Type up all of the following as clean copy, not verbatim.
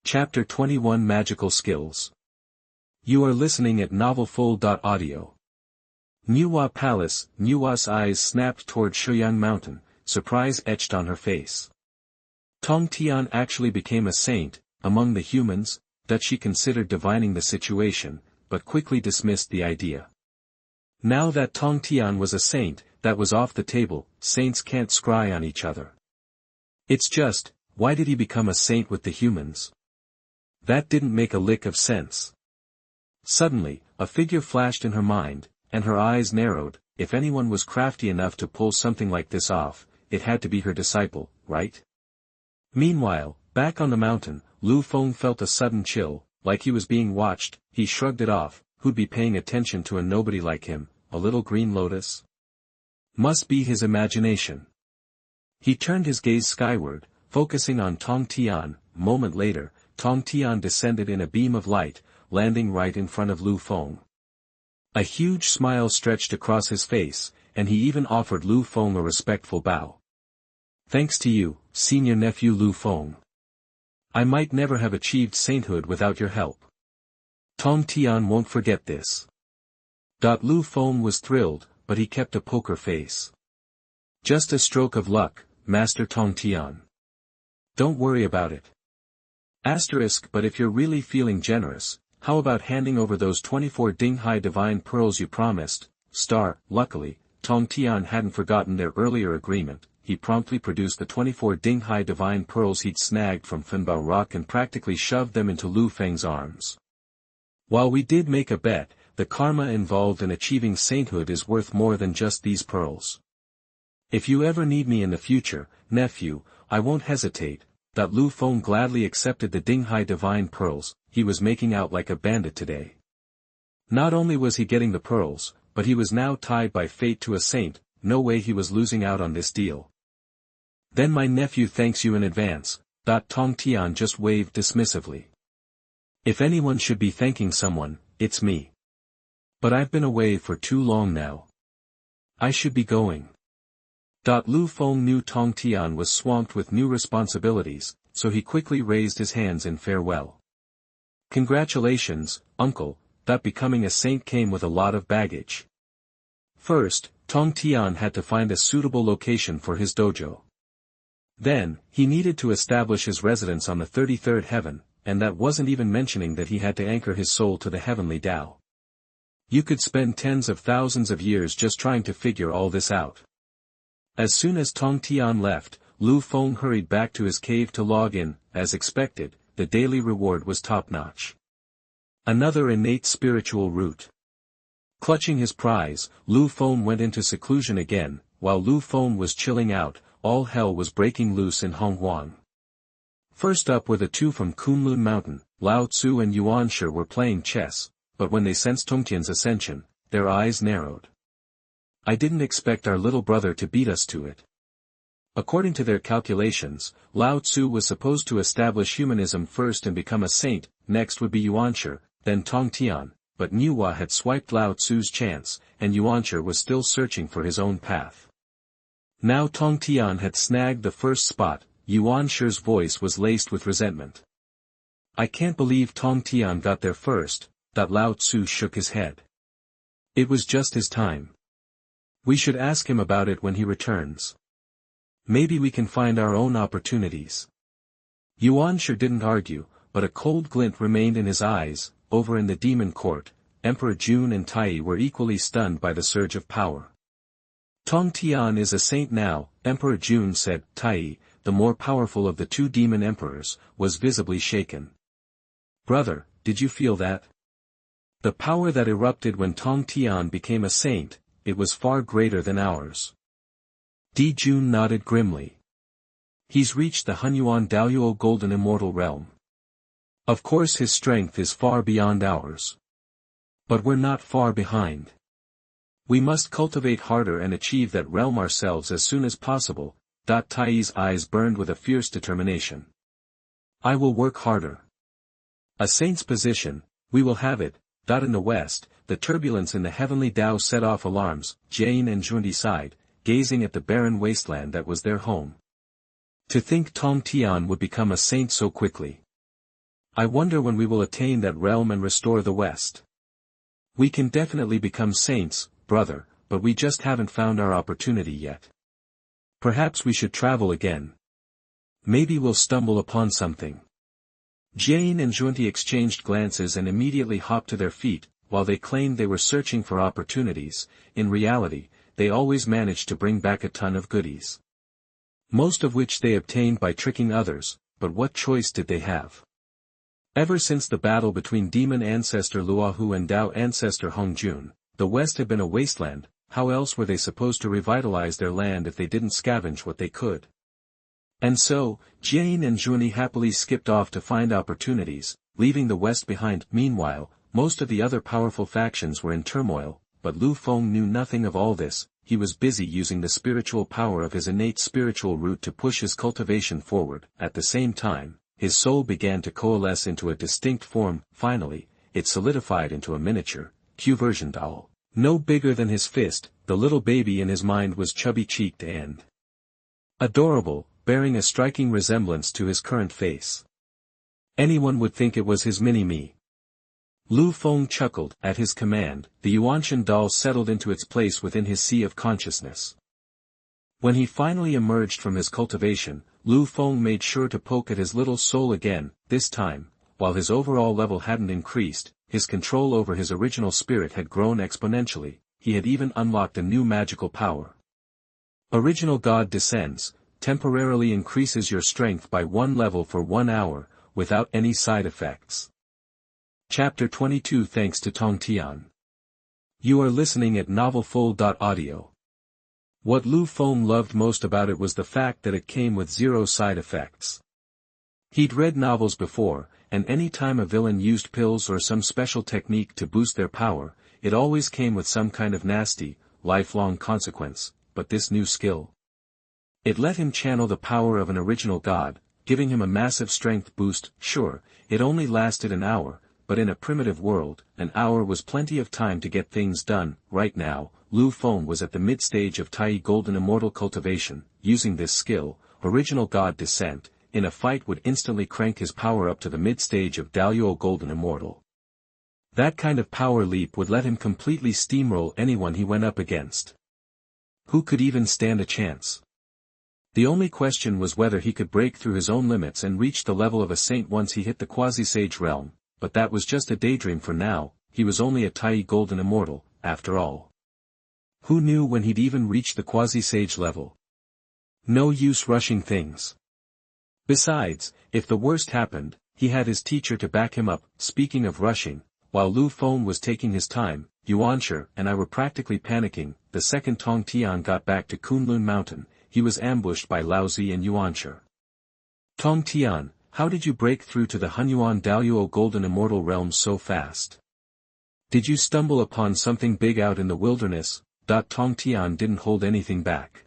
Chapter 21 Magical Skills. You are listening at novelfull.audio. Nuwa Palace. Nuwa's eyes snapped toward Shuyang Mountain, surprise etched on her face. Tongtian actually became a saint, among the humans, that she considered divining the situation, but quickly dismissed the idea. Now that Tongtian was a saint, that was off the table. Saints can't scry on each other. It's just, why did he become a saint with the humans? That didn't make a lick of sense. Suddenly, a figure flashed in her mind, and her eyes narrowed. If anyone was crafty enough to pull something like this off, it had to be her disciple, right? Meanwhile, back on the mountain, Lu Feng felt a sudden chill, like he was being watched. He shrugged it off. Who'd be paying attention to a nobody like him, a little green lotus? Must be his imagination. He turned his gaze skyward, focusing on Tongtian. A moment later, Tongtian descended in a beam of light, landing right in front of Lu Feng. A huge smile stretched across his face, and he even offered Lu Feng a respectful bow. Thanks to you, senior nephew Lu Feng. I might never have achieved sainthood without your help. Tongtian won't forget this. Lu Feng was thrilled, but he kept a poker face. Just a stroke of luck, Master Tongtian. Don't worry about it. Asterisk, but if you're really feeling generous, how about handing over those 24 Dinghai divine pearls you promised? Luckily, Tongtian hadn't forgotten their earlier agreement. He promptly produced the 24 Dinghai divine pearls he'd snagged from Finbao Rock and practically shoved them into Lu Feng's arms. While we did make a bet, the karma involved in achieving sainthood is worth more than just these pearls. If you ever need me in the future, nephew, I won't hesitate. Lu Feng gladly accepted the Dinghai divine pearls. He was making out like a bandit today. Not only was he getting the pearls, but he was now tied by fate to a saint. No way he was losing out on this deal. Then my nephew thanks you in advance. Tongtian just waved dismissively. If anyone should be thanking someone, it's me. But I've been away for too long now. I should be going. Lu Feng knew Tongtian was swamped with new responsibilities, so he quickly raised his hands in farewell. Congratulations, uncle, becoming a saint came with a lot of baggage. First, Tongtian had to find a suitable location for his dojo. Then, he needed to establish his residence on the 33rd heaven, and that wasn't even mentioning that he had to anchor his soul to the heavenly Tao. You could spend tens of thousands of years just trying to figure all this out. As soon as Tongtian left, Lu Feng hurried back to his cave to log in. As expected, the daily reward was top-notch. Another innate spiritual root. Clutching his prize, Lu Feng went into seclusion again. While Lu Feng was chilling out, all hell was breaking loose in Honghuang. First up were the two from Kunlun Mountain. Lao Tzu and Yuan Shi were playing chess, but when they sensed Tongtian's ascension, their eyes narrowed. I didn't expect our little brother to beat us to it. According to their calculations, Lao Tzu was supposed to establish humanism first and become a saint. Next would be Yuan Shi, then Tongtian, but Nuwa had swiped Lao Tzu's chance, and Yuan Shi was still searching for his own path. Now Tongtian had snagged the first spot. Yuan Shi's voice was laced with resentment. I can't believe Tongtian got there first. Lao Tzu shook his head. It was just his time. We should ask him about it when he returns. Maybe we can find our own opportunities. Yuan Shi didn't argue, but a cold glint remained in his eyes. Over in the demon court, Emperor Jun and Tai were equally stunned by the surge of power. Tongtian is a saint now, Emperor Jun said. Tai, the more powerful of the two demon emperors, was visibly shaken. Brother, did you feel that? The power that erupted when Tongtian became a saint, it was far greater than ours. Di Jun nodded grimly. He's reached the Hongyun Daoyuo Golden Immortal Realm. Of course his strength is far beyond ours. But we're not far behind. We must cultivate harder and achieve that realm ourselves as soon as possible. Tai's eyes burned with a fierce determination. I will work harder. A saint's position, we will have it. In the west, the turbulence in the heavenly Tao set off alarms. Jane and Zhunti sighed, gazing at the barren wasteland that was their home. To think Tongtian would become a saint so quickly. I wonder when we will attain that realm and restore the West. We can definitely become saints, brother, but we just haven't found our opportunity yet. Perhaps we should travel again. Maybe we'll stumble upon something. Jane and Zhunti exchanged glances and immediately hopped to their feet. While they claimed they were searching for opportunities, in reality, they always managed to bring back a ton of goodies. Most of which they obtained by tricking others, but what choice did they have? Ever since the battle between demon ancestor Luohu and Tao ancestor Hongyun, the West had been a wasteland. How else were they supposed to revitalize their land if they didn't scavenge what they could? And so, Jane and Zhunti happily skipped off to find opportunities, leaving the West behind. Meanwhile, most of the other powerful factions were in turmoil, but Lu Feng knew nothing of all this. He was busy using the spiritual power of his innate spiritual root to push his cultivation forward. At the same time, his soul began to coalesce into a distinct form. Finally, it solidified into a miniature, Q-version doll. No bigger than his fist. The little baby in his mind was chubby-cheeked and adorable, bearing a striking resemblance to his current face. Anyone would think it was his mini-me. Lu Feng chuckled. At his command, the Yuanshan doll settled into its place within his sea of consciousness. When he finally emerged from his cultivation, Lu Feng made sure to poke at his little soul again. This time, while his overall level hadn't increased, his control over his original spirit had grown exponentially. He had even unlocked a new magical power. Original God descends, temporarily increases your strength by 1 level for 1 hour, without any side effects. Chapter 22. Thanks to Tongtian. You are listening at novelfull.audio. What Lu Feng loved most about it was the fact that it came with 0 side effects. He'd read novels before, and any time a villain used pills or some special technique to boost their power, it always came with some kind of nasty, lifelong consequence. But this new skill, it let him channel the power of an original god, giving him a massive strength boost. Sure, it only lasted an hour, but in a primitive world, an hour was plenty of time to get things done. Right now, Lu Feng was at the mid-stage of Tai Golden Immortal cultivation. Using this skill, Original God Descent, in a fight would instantly crank his power up to the mid-stage of Daluo Golden Immortal. That kind of power leap would let him completely steamroll anyone he went up against. Who could even stand a chance? The only question was whether he could break through his own limits and reach the level of a saint once he hit the quasi-sage realm, but that was just a daydream for now. He was only a Tai Golden Immortal, after all. Who knew when he'd even reach the quasi-sage level? No use rushing things. Besides, if the worst happened, he had his teacher to back him up. Speaking of rushing, while Lu Feng was taking his time, Yuanshan and I were practically panicking. The second Tongtian got back to Kunlun Mountain, he was ambushed by Laozi and Yuanshan. Tongtian, how did you break through to the Honghuang Daluo Golden Immortal realm so fast? Did you stumble upon something big out in the wilderness? Tongtian didn't hold anything back.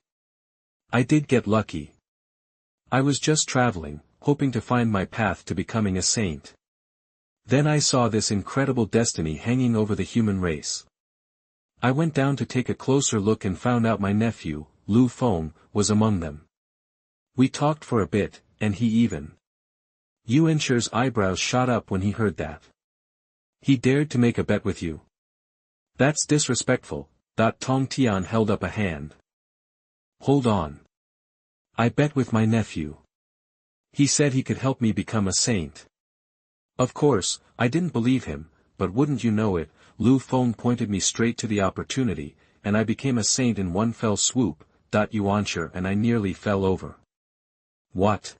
I did get lucky. I was just traveling, hoping to find my path to becoming a saint. Then I saw this incredible destiny hanging over the human race. I went down to take a closer look and found out my nephew, Lu Feng, was among them. We talked for a bit, and he even. Yuanshan's eyebrows shot up when he heard that. He dared to make a bet with you. That's disrespectful. Tongtian held up a hand. Hold on. I bet with my nephew. He said he could help me become a saint. Of course, I didn't believe him, but wouldn't you know it, Lu Feng pointed me straight to the opportunity, and I became a saint in one fell swoop. Yuanshan and I nearly fell over. What?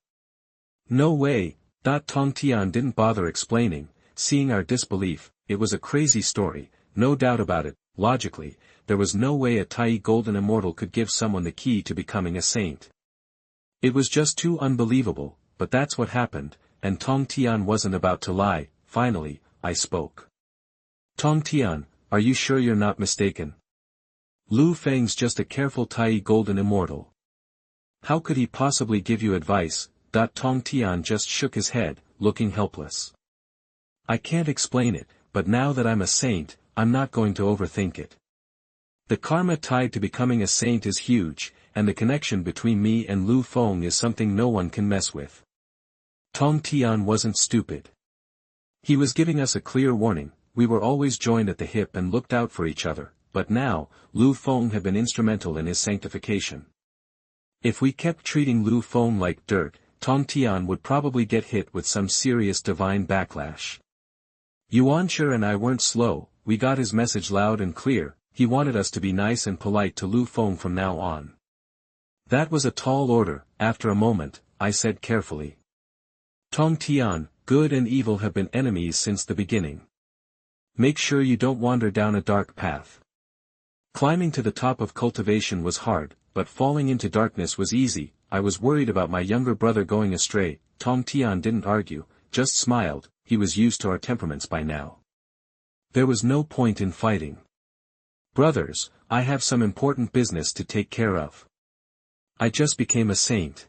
No way. Tongtian didn't bother explaining. Seeing our disbelief, it was a crazy story, no doubt about it. Logically, there was no way a Tai Golden Immortal could give someone the key to becoming a saint. It was just too unbelievable, but that's what happened, and Tongtian wasn't about to lie. Finally, I spoke. Tongtian, are you sure you're not mistaken? Lu Feng's just a careful Tai Golden Immortal. How could he possibly give you advice? Tongtian just shook his head, looking helpless. I can't explain it, but now that I'm a saint, I'm not going to overthink it. The karma tied to becoming a saint is huge, and the connection between me and Lu Feng is something no one can mess with. Tongtian wasn't stupid. He was giving us a clear warning. We were always joined at the hip and looked out for each other, but now, Lu Feng had been instrumental in his sanctification. If we kept treating Lu Feng like dirt, Tongtian would probably get hit with some serious divine backlash. Yuanshi and I weren't slow, we got his message loud and clear. He wanted us to be nice and polite to Lu Feng from now on. That was a tall order. After a moment, I said carefully. Tongtian, good and evil have been enemies since the beginning. Make sure you don't wander down a dark path. Climbing to the top of cultivation was hard, but falling into darkness was easy. I was worried about my younger brother going astray. Tongtian didn't argue, just smiled. He was used to our temperaments by now. There was no point in fighting. Brothers, I have some important business to take care of. I just became a saint.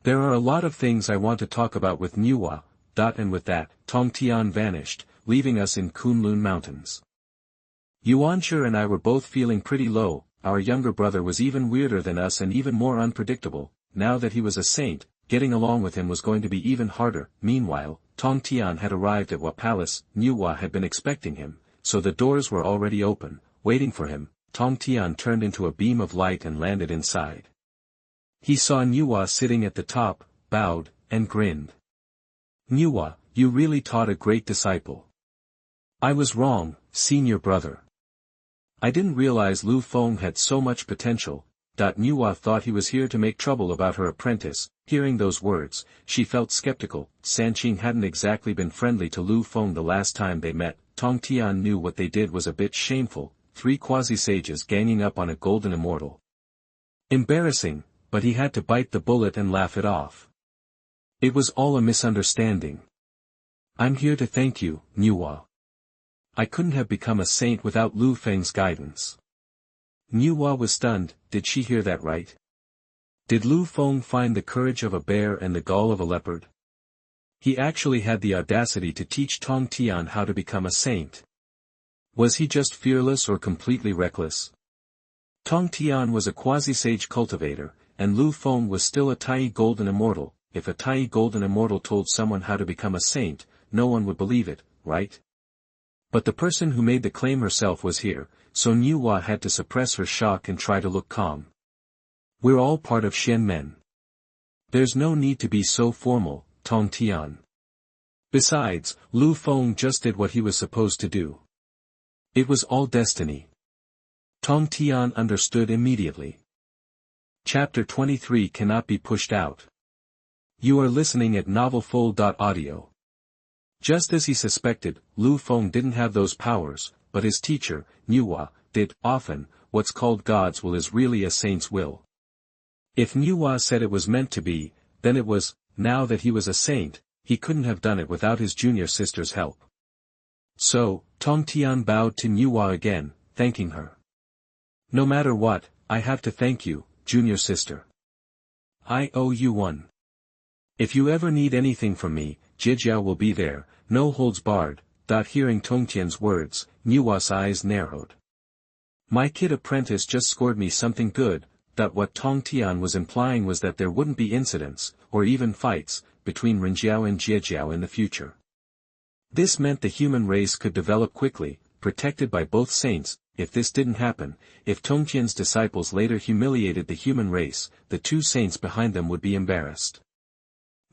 There are a lot of things I want to talk about with Nuwa. And with that, Tongtian vanished, leaving us in Kunlun Mountains. Yuanshi and I were both feeling pretty low. Our younger brother was even weirder than us and even more unpredictable. Now that he was a saint, getting along with him was going to be even harder. Meanwhile, Tongtian had arrived at Wa Palace. Nuwa had been expecting him, so the doors were already open, waiting for him. Tongtian turned into a beam of light and landed inside. He saw Nuwa sitting at the top, bowed, and grinned. Nuwa, you really taught a great disciple. I was wrong, senior brother. I didn't realize Lu Feng had so much potential. Nuwa thought he was here to make trouble about her apprentice. Hearing those words, she felt skeptical. Sanqing hadn't exactly been friendly to Lu Feng the last time they met. Tongtian knew what they did was a bit shameful. 3 quasi-sages ganging up on a golden immortal. Embarrassing, but he had to bite the bullet and laugh it off. It was all a misunderstanding. I'm here to thank you, Nuwa. I couldn't have become a saint without Lu Feng's guidance. Nuwa was stunned. Did she hear that right? Did Lu Feng find the courage of a bear and the gall of a leopard? He actually had the audacity to teach Tongtian how to become a saint. Was he just fearless or completely reckless? Tongtian was a quasi-sage cultivator, and Lu Feng was still a Tai golden immortal. If a Tai golden immortal told someone how to become a saint, no one would believe it, right? But the person who made the claim herself was here, so Nuwa had to suppress her shock and try to look calm. We're all part of Shen Men. There's no need to be so formal, Tongtian. Besides, Lu Feng just did what he was supposed to do. It was all destiny. Tongtian understood immediately. Chapter 23 cannot be pushed out. You are listening at novelfull.audio. Just as he suspected, Lu Feng didn't have those powers, but his teacher, Nuwa, did. Often, what's called God's will is really a saint's will. If Nuwa said it was meant to be, then it was. Now that he was a saint, he couldn't have done it without his junior sister's help. So, Tongtian bowed to Nuwa again, thanking her. No matter what, I have to thank you, junior sister. I owe you one. If you ever need anything from me, Jijiao will be there, no holds barred. Hearing Tongtian's words, Nuwa's eyes narrowed. My kid apprentice just scored me something good. What Tongtian was implying was that there wouldn't be incidents, or even fights, between Renjiao and Jijiao in the future. This meant the human race could develop quickly, protected by both saints. If this didn't happen, if Tongtian's disciples later humiliated the human race, the 2 saints behind them would be embarrassed.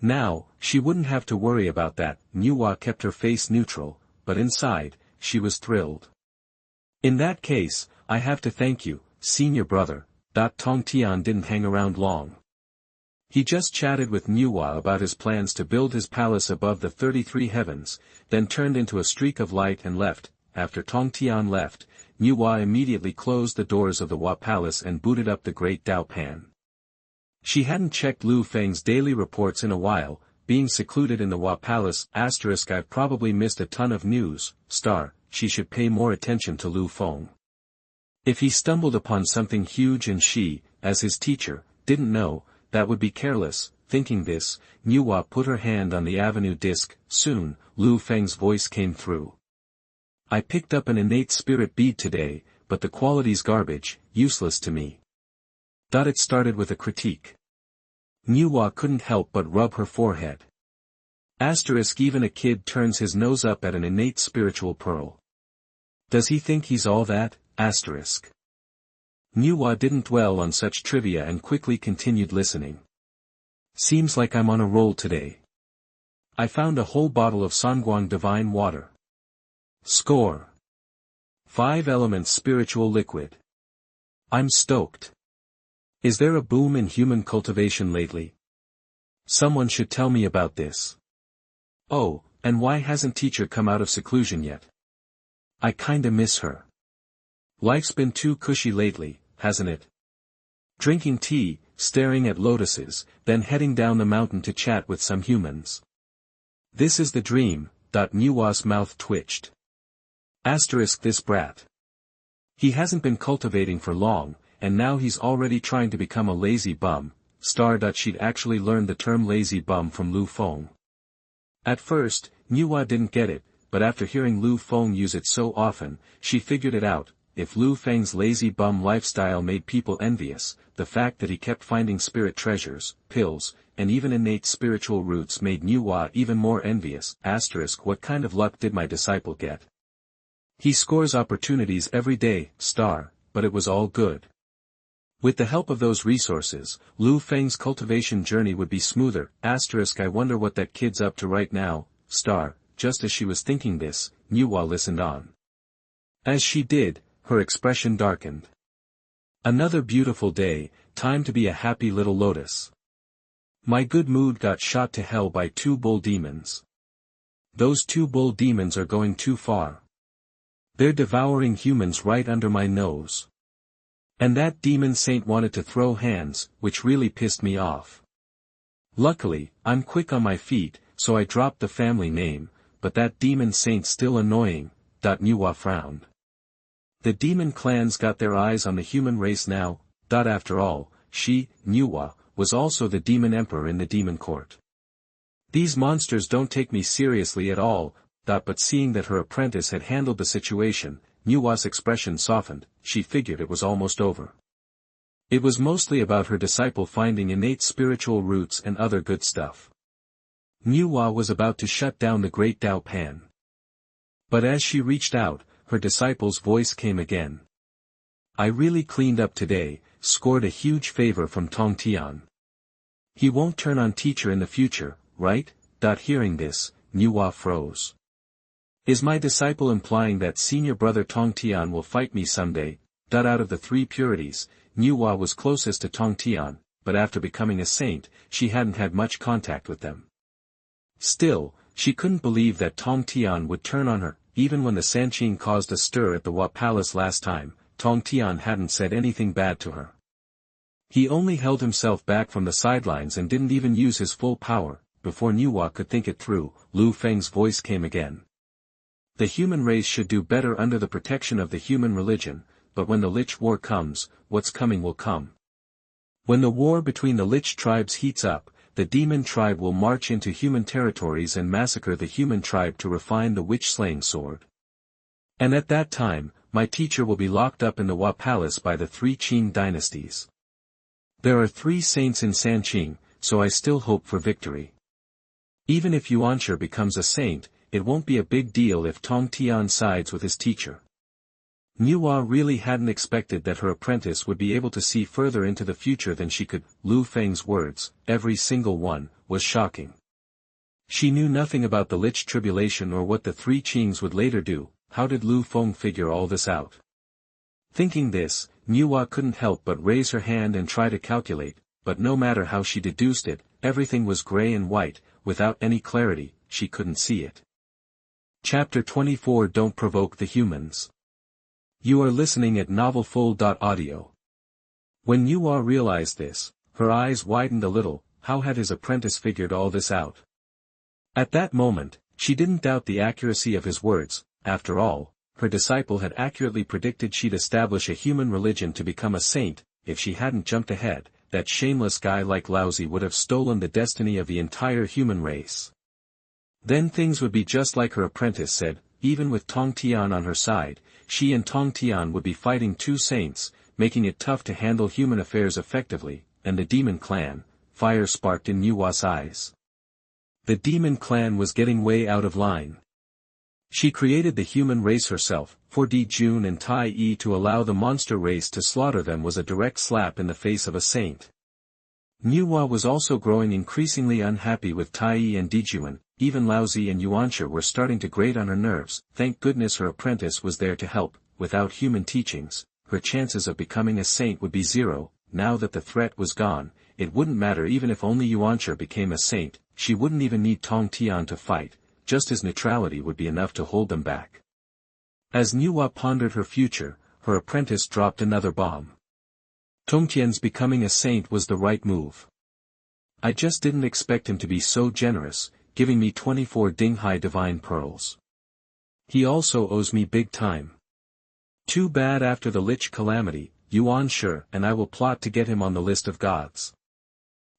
Now, she wouldn't have to worry about that. Nuwa kept her face neutral, but inside, she was thrilled. In that case, I have to thank you, senior brother. Tongtian didn't hang around long. He just chatted with Nuwa about his plans to build his palace above the 33 heavens, then turned into a streak of light and left. After Tongtian left, Nuwa immediately closed the doors of the Wa Palace and booted up the Great Dao Pan. She hadn't checked Lu Feng's daily reports in a while. Being secluded in the Wa Palace, I've probably missed a ton of news. She should pay more attention to Lu Feng. If he stumbled upon something huge and she, as his teacher, didn't know, that would be careless. Thinking this, Nuwa put her hand on the avenue disc. Soon, Lu Feng's voice came through. I picked up an innate spirit bead today, but the quality's garbage, useless to me. It started with a critique. Nuwa couldn't help but rub her forehead. Asterisk even a kid turns his nose up at an innate spiritual pearl. Does he think he's all that? Asterisk. Nuwa didn't dwell on such trivia and quickly continued listening. Seems like I'm on a roll today. I found a whole bottle of Honghuang divine water. Score. 5 elements spiritual liquid. I'm stoked. Is there a boom in human cultivation lately? Someone should tell me about this. Oh, and why hasn't teacher come out of seclusion yet? I kinda miss her. Life's been too cushy lately, hasn't it? Drinking tea, staring at lotuses, then heading down the mountain to chat with some humans. This is the dream. Nuwa's mouth twitched. Asterisk this brat. He hasn't been cultivating for long, and now he's already trying to become a lazy bum. She'd actually learned the term lazy bum from Lu Feng. At first, Nuwa didn't get it, but after hearing Lu Feng use it so often, she figured it out. If Lu Feng's lazy bum lifestyle made people envious, the fact that he kept finding spirit treasures, pills, and even innate spiritual roots made Nuwa even more envious. Asterisk what kind of luck did my disciple get? He scores opportunities every day, but it was all good. With the help of those resources, Lu Feng's cultivation journey would be smoother. Asterisk I wonder what that kid's up to right now, Just as she was thinking this, Nuwa listened on. As she did, her expression darkened. Another beautiful day, time to be a happy little lotus. My good mood got shot to hell by 2 bull demons. Those 2 bull demons are going too far. They're devouring humans right under my nose. And that demon saint wanted to throw hands, which really pissed me off. Luckily, I'm quick on my feet, so I dropped the family name, but that demon saint's still annoying. Nuwa frowned. The demon clans got their eyes on the human race now. After all, she, Nuwa, was also the demon emperor in the demon court. These monsters don't take me seriously at all. But seeing that her apprentice had handled the situation, Nuwa's expression softened. She figured it was almost over. It was mostly about her disciple finding innate spiritual roots and other good stuff. Nuwa was about to shut down the great Dao Pan. But as she reached out, her disciple's voice came again. I really cleaned up today, scored a huge favor from Tongtian. He won't turn on teacher in the future, right? Hearing this, Nuwa froze. Is my disciple implying that senior brother Tongtian will fight me someday? Out of the 3 purities, Nuwa was closest to Tongtian, but after becoming a saint, she hadn't had much contact with them. Still, she couldn't believe that Tongtian would turn on her. Even when the Sanqing caused a stir at the Hua Palace last time, Tongtian hadn't said anything bad to her. He only held himself back from the sidelines and didn't even use his full power. Before Nuwa could think it through, Lu Feng's voice came again. The human race should do better under the protection of the human religion, but when the Lich War comes, what's coming will come. When the war between the Lich tribes heats up, the demon tribe will march into human territories and massacre the human tribe to refine the witch-slaying sword. And at that time, my teacher will be locked up in the Hua Palace by the 3 Qing dynasties. There are 3 saints in Sanqing, so I still hope for victory. Even if Yuanshi becomes a saint, it won't be a big deal if Tongtian sides with his teacher. Nuwa really hadn't expected that her apprentice would be able to see further into the future than she could. Lu Feng's words, every single one, was shocking. She knew nothing about the Lich tribulation or what the 3 Qings would later do. How did Lu Feng figure all this out? Thinking this, Nuwa couldn't help but raise her hand and try to calculate, but no matter how she deduced it, everything was gray and white, without any clarity. She couldn't see it. Chapter 24 Don't Provoke the Humans. You are listening at novelfull.audio. When Nuwa realized this, her eyes widened a little. How had his apprentice figured all this out? At that moment, she didn't doubt the accuracy of his words. After all, her disciple had accurately predicted she'd establish a human religion to become a saint. If she hadn't jumped ahead, that shameless guy like Laozi would have stolen the destiny of the entire human race. Then things would be just like her apprentice said. Even with Tongtian on her side, she and Tongtian would be fighting 2 saints, making it tough to handle human affairs effectively. And the demon clan, fire sparked in Nuwa's eyes. The demon clan was getting way out of line. She created the human race herself, for Jun and Tai Yi to allow the monster race to slaughter them was a direct slap in the face of a saint. Nuwa was also growing increasingly unhappy with Tai Yi and Jun, even Laozi and Yuanshi were starting to grate on her nerves. Thank goodness her apprentice was there to help. Without human teachings, her chances of becoming a saint would be zero. Now that the threat was gone, it wouldn't matter even if only Yuanshi became a saint, she wouldn't even need Tongtian to fight, just his neutrality would be enough to hold them back. As Nuwa pondered her future, her apprentice dropped another bomb. Tongtian's becoming a saint was the right move. I just didn't expect him to be so generous, giving me 24 Dinghai divine pearls. He also owes me big time. Too bad after the Lich calamity, Yuanshi and I will plot to get him on the list of gods.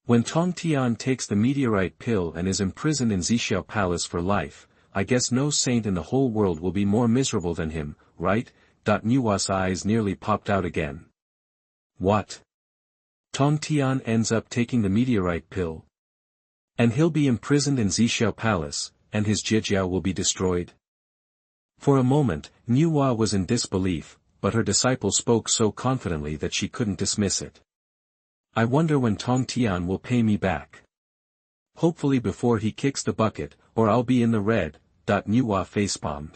When Tongtian takes the meteorite pill and is imprisoned in Zixiao Palace for life, I guess no saint in the whole world will be more miserable than him, right? Nuwa's eyes nearly popped out again. What? Tongtian ends up taking the meteorite pill? And he'll be imprisoned in Zixiao Palace, and his Jijiao will be destroyed? For a moment, Nuwa was in disbelief, but her disciple spoke so confidently that she couldn't dismiss it. I wonder when Tongtian will pay me back. Hopefully before he kicks the bucket, or I'll be in the red. Nuwa facepalmed.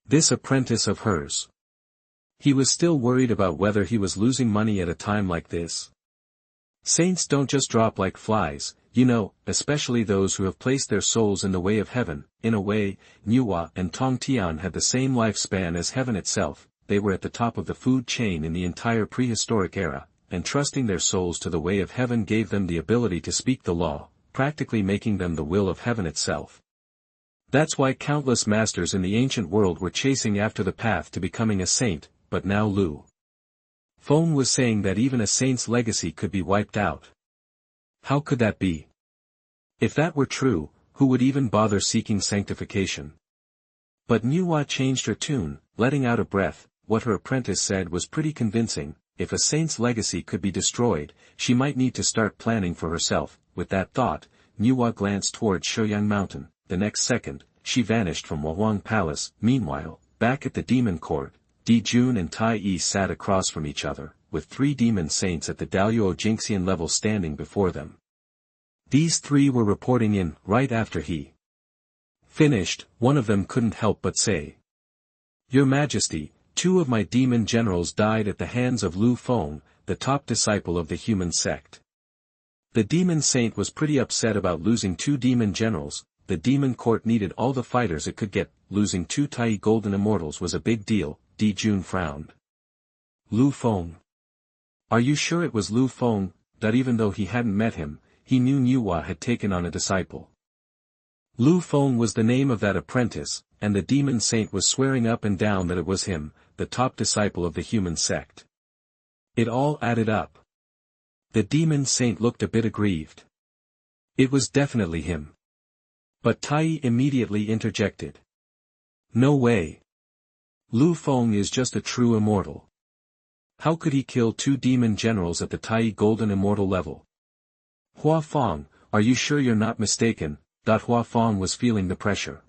This apprentice of hers. He was still worried about whether he was losing money at a time like this. Saints don't just drop like flies, you know, especially those who have placed their souls in the way of heaven. In a way, Nuwa and Tongtian had the same lifespan as heaven itself. They were at the top of the food chain in the entire prehistoric era, and trusting their souls to the way of heaven gave them the ability to speak the law, practically making them the will of heaven itself. That's why countless masters in the ancient world were chasing after the path to becoming a saint, but now Lu Feng was saying that even a saint's legacy could be wiped out. How could that be? If that were true, who would even bother seeking sanctification? But Nuwa changed her tune, letting out a breath. What her apprentice said was pretty convincing. If a saint's legacy could be destroyed, she might need to start planning for herself. With that thought, Nuwa glanced toward Shouyang Mountain. The next second, she vanished from Honghuang Palace. Meanwhile, back at the demon court, Jun and Tai Yi sat across from each other, with 3 demon saints at the Daluo Jingxian level standing before them. These 3 were reporting in. Right after he finished, one of them couldn't help but say, "Your Majesty, 2 of my demon generals died at the hands of Lu Feng, the top disciple of the human sect." The demon saint was pretty upset about losing 2 demon generals. The demon court needed all the fighters it could get. Losing 2 Tai golden immortals was a big deal. Jun frowned. Lu Feng. Are you sure it was Lu Feng? That even though he hadn't met him, he knew Nuwa had taken on a disciple. Lu Feng was the name of that apprentice, and the demon saint was swearing up and down that it was him, the top disciple of the human sect. It all added up. The demon saint looked a bit aggrieved. It was definitely him. But Tai immediately interjected. No way. Lu Feng is just a true immortal. How could he kill 2 demon generals at the Tai golden immortal level? Hua Feng, are you sure you're not mistaken? Hua Feng was feeling the pressure.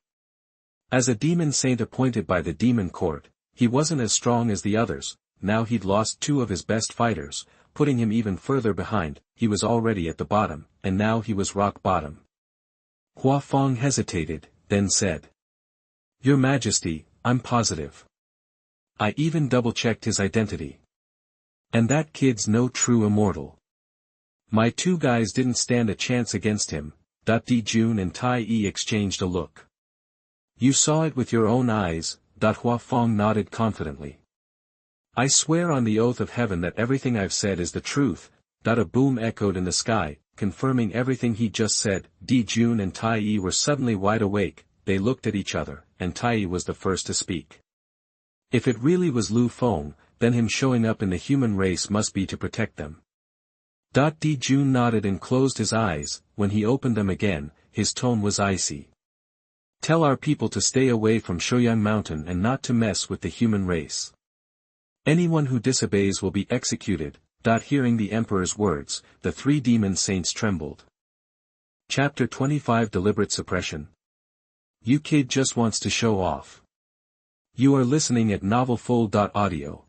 As a demon saint appointed by the demon court, he wasn't as strong as the others. Now he'd lost 2 of his best fighters, putting him even further behind. He was already at the bottom, and now he was rock bottom. Hua Feng hesitated, then said, Your Majesty, I'm positive. I even double-checked his identity. And that kid's no true immortal. My 2 guys didn't stand a chance against him. Jun and Tai Yi exchanged a look. You saw it with your own eyes. Hua Feng nodded confidently. I swear on the oath of heaven that everything I've said is the truth. A boom echoed in the sky, confirming everything he just said. Jun and Tai Yi were suddenly wide awake. They looked at each other, and Tai Yi was the first to speak. If it really was Lu Feng, then him showing up in the human race must be to protect them. Jun nodded and closed his eyes. When he opened them again, his tone was icy. Tell our people to stay away from Shouyang Mountain and not to mess with the human race. Anyone who disobeys will be executed. Hearing the emperor's words, the 3 demon saints trembled. Chapter 25 Deliberate Suppression. You kid just wants to show off. You are listening at novelfull.audio.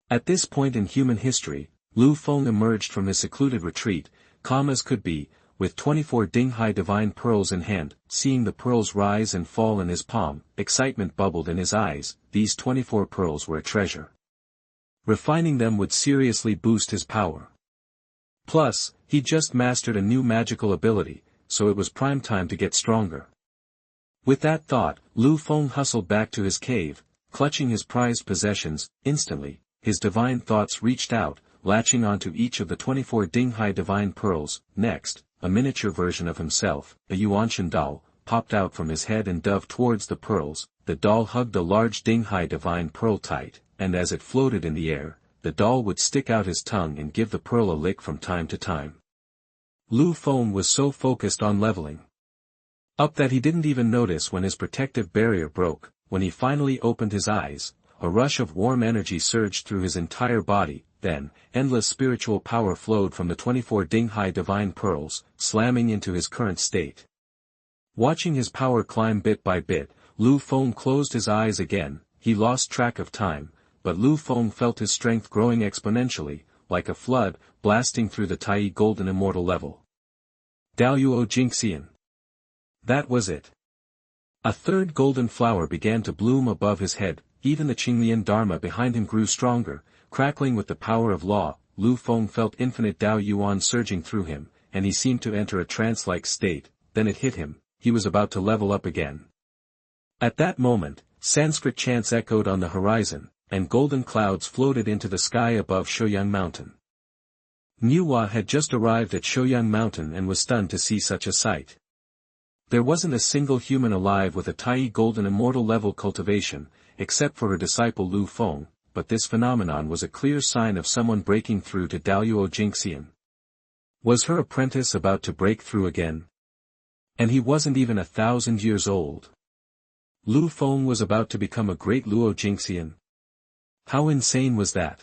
At this point in human history, Lu Feng emerged from his secluded retreat, calm as could be, with 24 Dinghai divine pearls in hand. Seeing the pearls rise and fall in his palm, excitement bubbled in his eyes. These 24 pearls were a treasure. Refining them would seriously boost his power. Plus, he just mastered a new magical ability, so it was prime time to get stronger. With that thought, Lu Feng hustled back to his cave, clutching his prized possessions. Instantly, his divine thoughts reached out, latching onto each of the 24 Dinghai divine pearls. Next, a miniature version of himself, a Yuanshan doll, popped out from his head and dove towards the pearls. The doll hugged a large Dinghai divine pearl tight, and as it floated in the air, the doll would stick out his tongue and give the pearl a lick from time to time. Lu Feng was so focused on leveling up that he didn't even notice when his protective barrier broke. When he finally opened his eyes, a rush of warm energy surged through his entire body. Then, endless spiritual power flowed from the 24 Dinghai divine pearls, slamming into his current state. Watching his power climb bit by bit, Lu Feng closed his eyes again. He lost track of time, but Lu Feng felt his strength growing exponentially, like a flood, blasting through the Tai Golden Immortal level. Daoyuo Jingxian. That was it. A third golden flower began to bloom above his head. Even the Qinglian Dharma behind him grew stronger, crackling with the power of law. Lu Feng felt infinite Dao Yuan surging through him, and he seemed to enter a trance-like state. Then it hit him, he was about to level up again. At that moment, Sanskrit chants echoed on the horizon, and golden clouds floated into the sky above Shouyang Mountain. Nuwa had just arrived at Shouyang Mountain and was stunned to see such a sight. There wasn't a single human alive with a Tai Golden Immortal level cultivation, except for her disciple Lu Feng, but this phenomenon was a clear sign of someone breaking through to Daoyuo Jingxian. Was her apprentice about to break through again? And he wasn't even 1,000 years old. Lu Feng was about to become a great Luo Jingxian. How insane was that?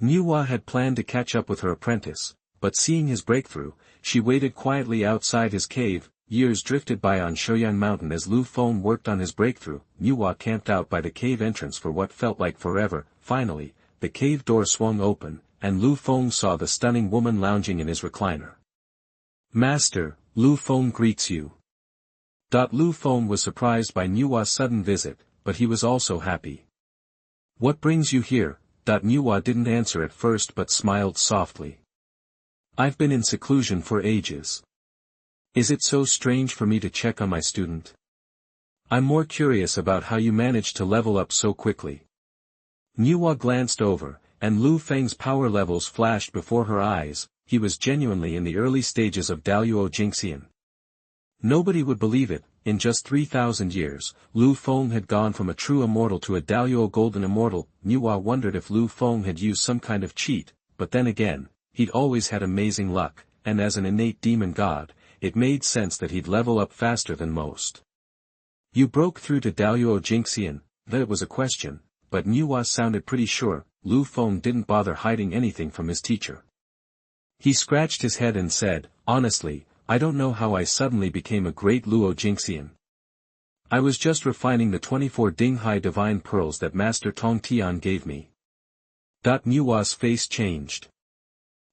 Nuwa had planned to catch up with her apprentice, but seeing his breakthrough, she waited quietly outside his cave. Years drifted by on Shouyang Mountain as Lu Feng worked on his breakthrough. Nuwa camped out by the cave entrance for what felt like forever. Finally, the cave door swung open, and Lu Feng saw the stunning woman lounging in his recliner. Master, Lu Feng greets you. Lu Feng was surprised by Nuwa's sudden visit, but he was also happy. What brings you here? Nuwa didn't answer at first but smiled softly. I've been in seclusion for ages. Is it so strange for me to check on my student? I'm more curious about how you managed to level up so quickly. Nuwa glanced over, and Lu Feng's power levels flashed before her eyes. He was genuinely in the early stages of Daoyuo Jingxian. Nobody would believe it. In just 3,000 years, Lu Feng had gone from a true immortal to a Daoyuo Golden Immortal. Nuwa wondered if Lu Feng had used some kind of cheat, but then again, he'd always had amazing luck, and as an innate demon god, it made sense that he'd level up faster than most. You broke through to Daoyuo Jingxian. That was a question, but Nuwa sounded pretty sure. Lu Feng didn't bother hiding anything from his teacher. He scratched his head and said, honestly, I don't know how I suddenly became a great Luo Jingxian. I was just refining the 24 Dinghai divine pearls that Master Tongtian gave me. Nuwa's face changed.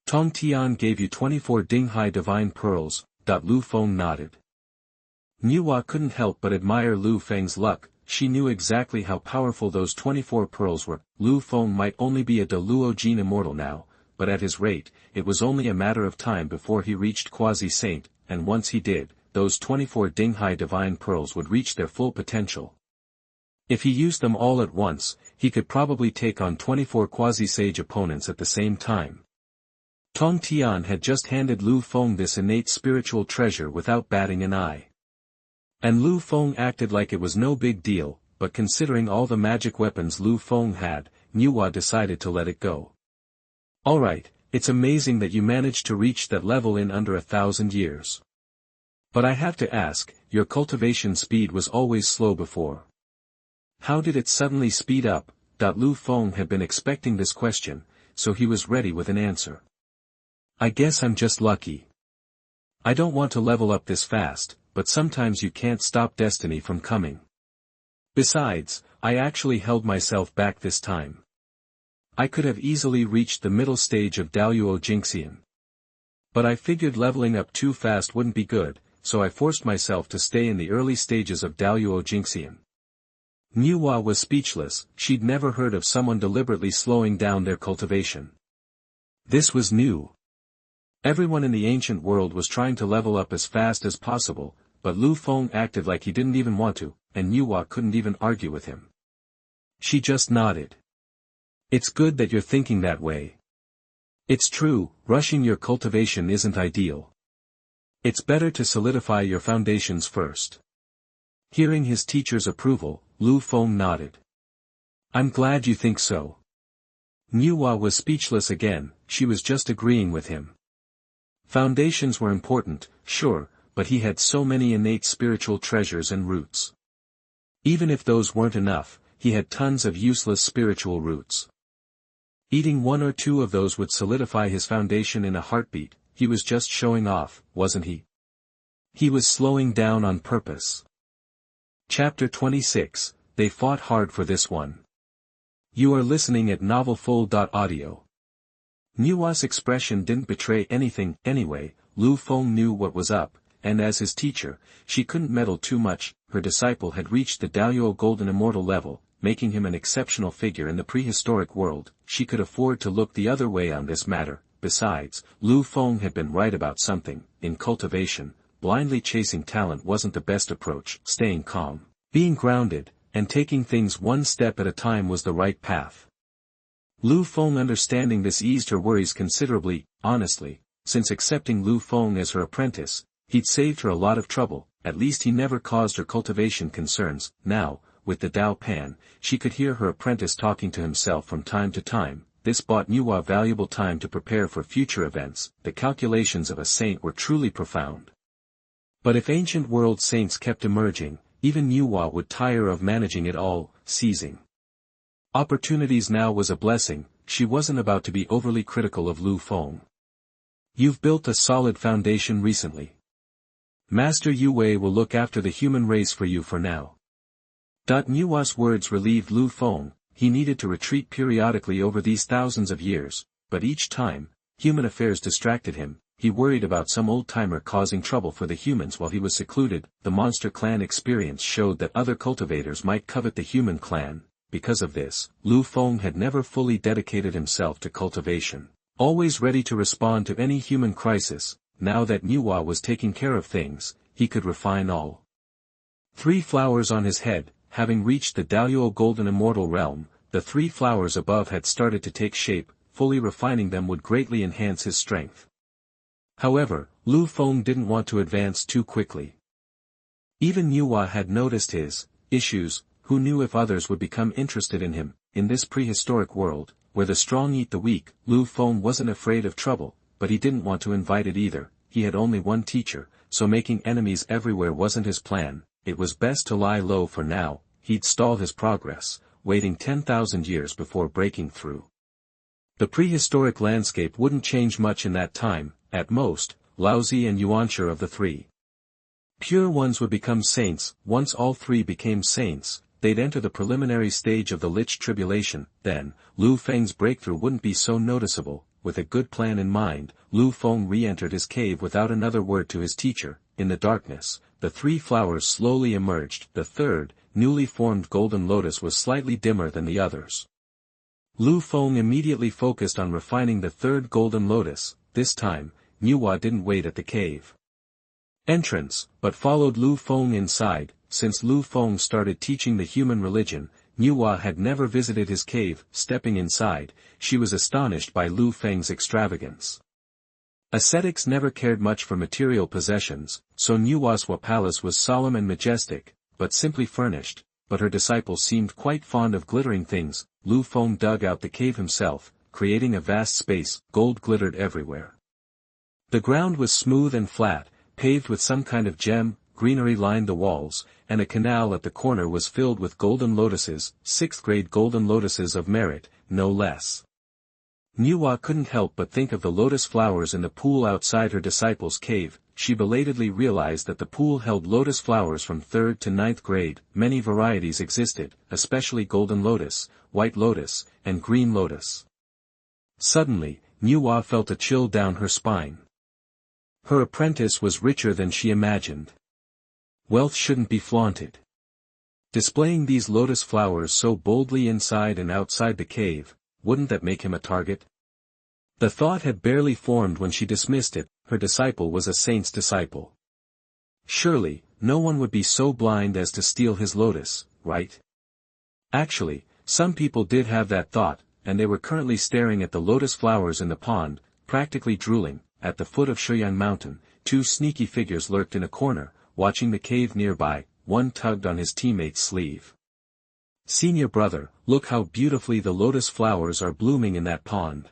Tongtian gave you 24 Dinghai divine pearls. Lu Feng nodded. Nuwa couldn't help but admire Lu Feng's luck. She knew exactly how powerful those 24 pearls were. Lu Feng might only be a Luo Jin immortal now, but at his rate, it was only a matter of time before he reached quasi-saint, and once he did, those 24 Dinghai divine pearls would reach their full potential. If he used them all at once, he could probably take on 24 quasi-sage opponents at the same time. Tongtian had just handed Lu Feng this innate spiritual treasure without batting an eye. And Lu Feng acted like it was no big deal, but considering all the magic weapons Lu Feng had, Nuwa decided to let it go. Alright, it's amazing that you managed to reach that level in under 1,000 years. But I have to ask, your cultivation speed was always slow before. How did it suddenly speed up? Lu Feng had been expecting this question, so he was ready with an answer. I guess I'm just lucky. I don't want to level up this fast, but sometimes you can't stop destiny from coming. Besides, I actually held myself back this time. I could have easily reached the middle stage of Daluo Jingxian. But I figured leveling up too fast wouldn't be good, so I forced myself to stay in the early stages of Daluo Jingxian. Nuwa was speechless. She'd never heard of someone deliberately slowing down their cultivation. This was new. Everyone in the ancient world was trying to level up as fast as possible, but Lu Feng acted like he didn't even want to, and Nuwa couldn't even argue with him. She just nodded. It's good that you're thinking that way. It's true, rushing your cultivation isn't ideal. It's better to solidify your foundations first. Hearing his teacher's approval, Lu Feng nodded. I'm glad you think so. Nuwa was speechless again. She was just agreeing with him. Foundations were important, sure, but he had so many innate spiritual treasures and roots. Even if those weren't enough, he had tons of useless spiritual roots. Eating one or two of those would solidify his foundation in a heartbeat. He was just showing off, wasn't he? He was slowing down on purpose. Chapter 26, They Fought Hard for This One. You are listening at novelfull.audio. Nuwa's expression didn't betray anything. Anyway, Lu Feng knew what was up, and as his teacher, she couldn't meddle too much. Her disciple had reached the Daluo Golden Immortal level, making him an exceptional figure in the prehistoric world. She could afford to look the other way on this matter. Besides, Lu Feng had been right about something. In cultivation, blindly chasing talent wasn't the best approach. Staying calm, being grounded, and taking things one step at a time was the right path. Lu Feng understanding this eased her worries considerably. Honestly, since accepting Lu Feng as her apprentice, he'd saved her a lot of trouble. At least he never caused her cultivation concerns. Now, with the Dao Pan, she could hear her apprentice talking to himself from time to time. This bought Nuwa valuable time to prepare for future events. The calculations of a saint were truly profound. But if ancient world saints kept emerging, even Nuwa would tire of managing it all. Seizing opportunities now was a blessing. She wasn't about to be overly critical of Lu Feng. You've built a solid foundation recently. Master Yue will look after the human race for you for now. Nuwa's words relieved Lu Feng. He needed to retreat periodically over these thousands of years, but each time, human affairs distracted him. He worried about some old-timer causing trouble for the humans while he was secluded. The monster clan experience showed that other cultivators might covet the human clan. Because of this, Lu Feng had never fully dedicated himself to cultivation, always ready to respond to any human crisis. Now that Nuwa was taking care of things, he could refine all. 3 flowers on his head. Having reached the Daluo Golden Immortal realm, the 3 flowers above had started to take shape. Fully refining them would greatly enhance his strength. However, Lu Feng didn't want to advance too quickly. Even Nuwa had noticed his issues. Who knew if others would become interested in him? In this prehistoric world, where the strong eat the weak, Lu Feng wasn't afraid of trouble, but he didn't want to invite it either. He had only one teacher, so making enemies everywhere wasn't his plan. It was best to lie low for now. He'd stall his progress, waiting 10,000 years before breaking through. The prehistoric landscape wouldn't change much in that time. At most, Laozi and Yuanshi of the 3 pure ones would become saints. Once all 3 became saints, they'd enter the preliminary stage of the Lich Tribulation. Then, Lu Feng's breakthrough wouldn't be so noticeable. With a good plan in mind, Lu Feng re-entered his cave without another word to his teacher. In the darkness, the 3 flowers slowly emerged. The third, newly formed golden lotus was slightly dimmer than the others. Lu Feng immediately focused on refining the 3rd golden lotus. This time, Nuwa didn't wait at the cave entrance, but followed Lu Feng inside. Since Lu Feng started teaching the human religion, Nuwa had never visited his cave. Stepping inside, she was astonished by Lu Feng's extravagance. Ascetics never cared much for material possessions, so Nuwa's palace was solemn and majestic, but simply furnished. But her disciple seemed quite fond of glittering things. Lu Feng dug out the cave himself, creating a vast space. Gold glittered everywhere. The ground was smooth and flat, paved with some kind of gem. Greenery lined the walls, and a canal at the corner was filled with golden lotuses, 6th-grade golden lotuses of merit, no less. Nuwa couldn't help but think of the lotus flowers in the pool outside her disciple's cave. She belatedly realized that the pool held lotus flowers from 3rd to 9th grade. Many varieties existed, especially golden lotus, white lotus, and green lotus. Suddenly, Nuwa felt a chill down her spine. Her apprentice was richer than she imagined. Wealth shouldn't be flaunted. Displaying these lotus flowers so boldly inside and outside the cave, wouldn't that make him a target? The thought had barely formed when she dismissed it. Her disciple was a saint's disciple. Surely, no one would be so blind as to steal his lotus, right? Actually, some people did have that thought, and they were currently staring at the lotus flowers in the pond, practically drooling. At the foot of Shuyang Mountain, 2 sneaky figures lurked in a corner, watching the cave nearby. One tugged on his teammate's sleeve. "Senior brother, look how beautifully the lotus flowers are blooming in that pond."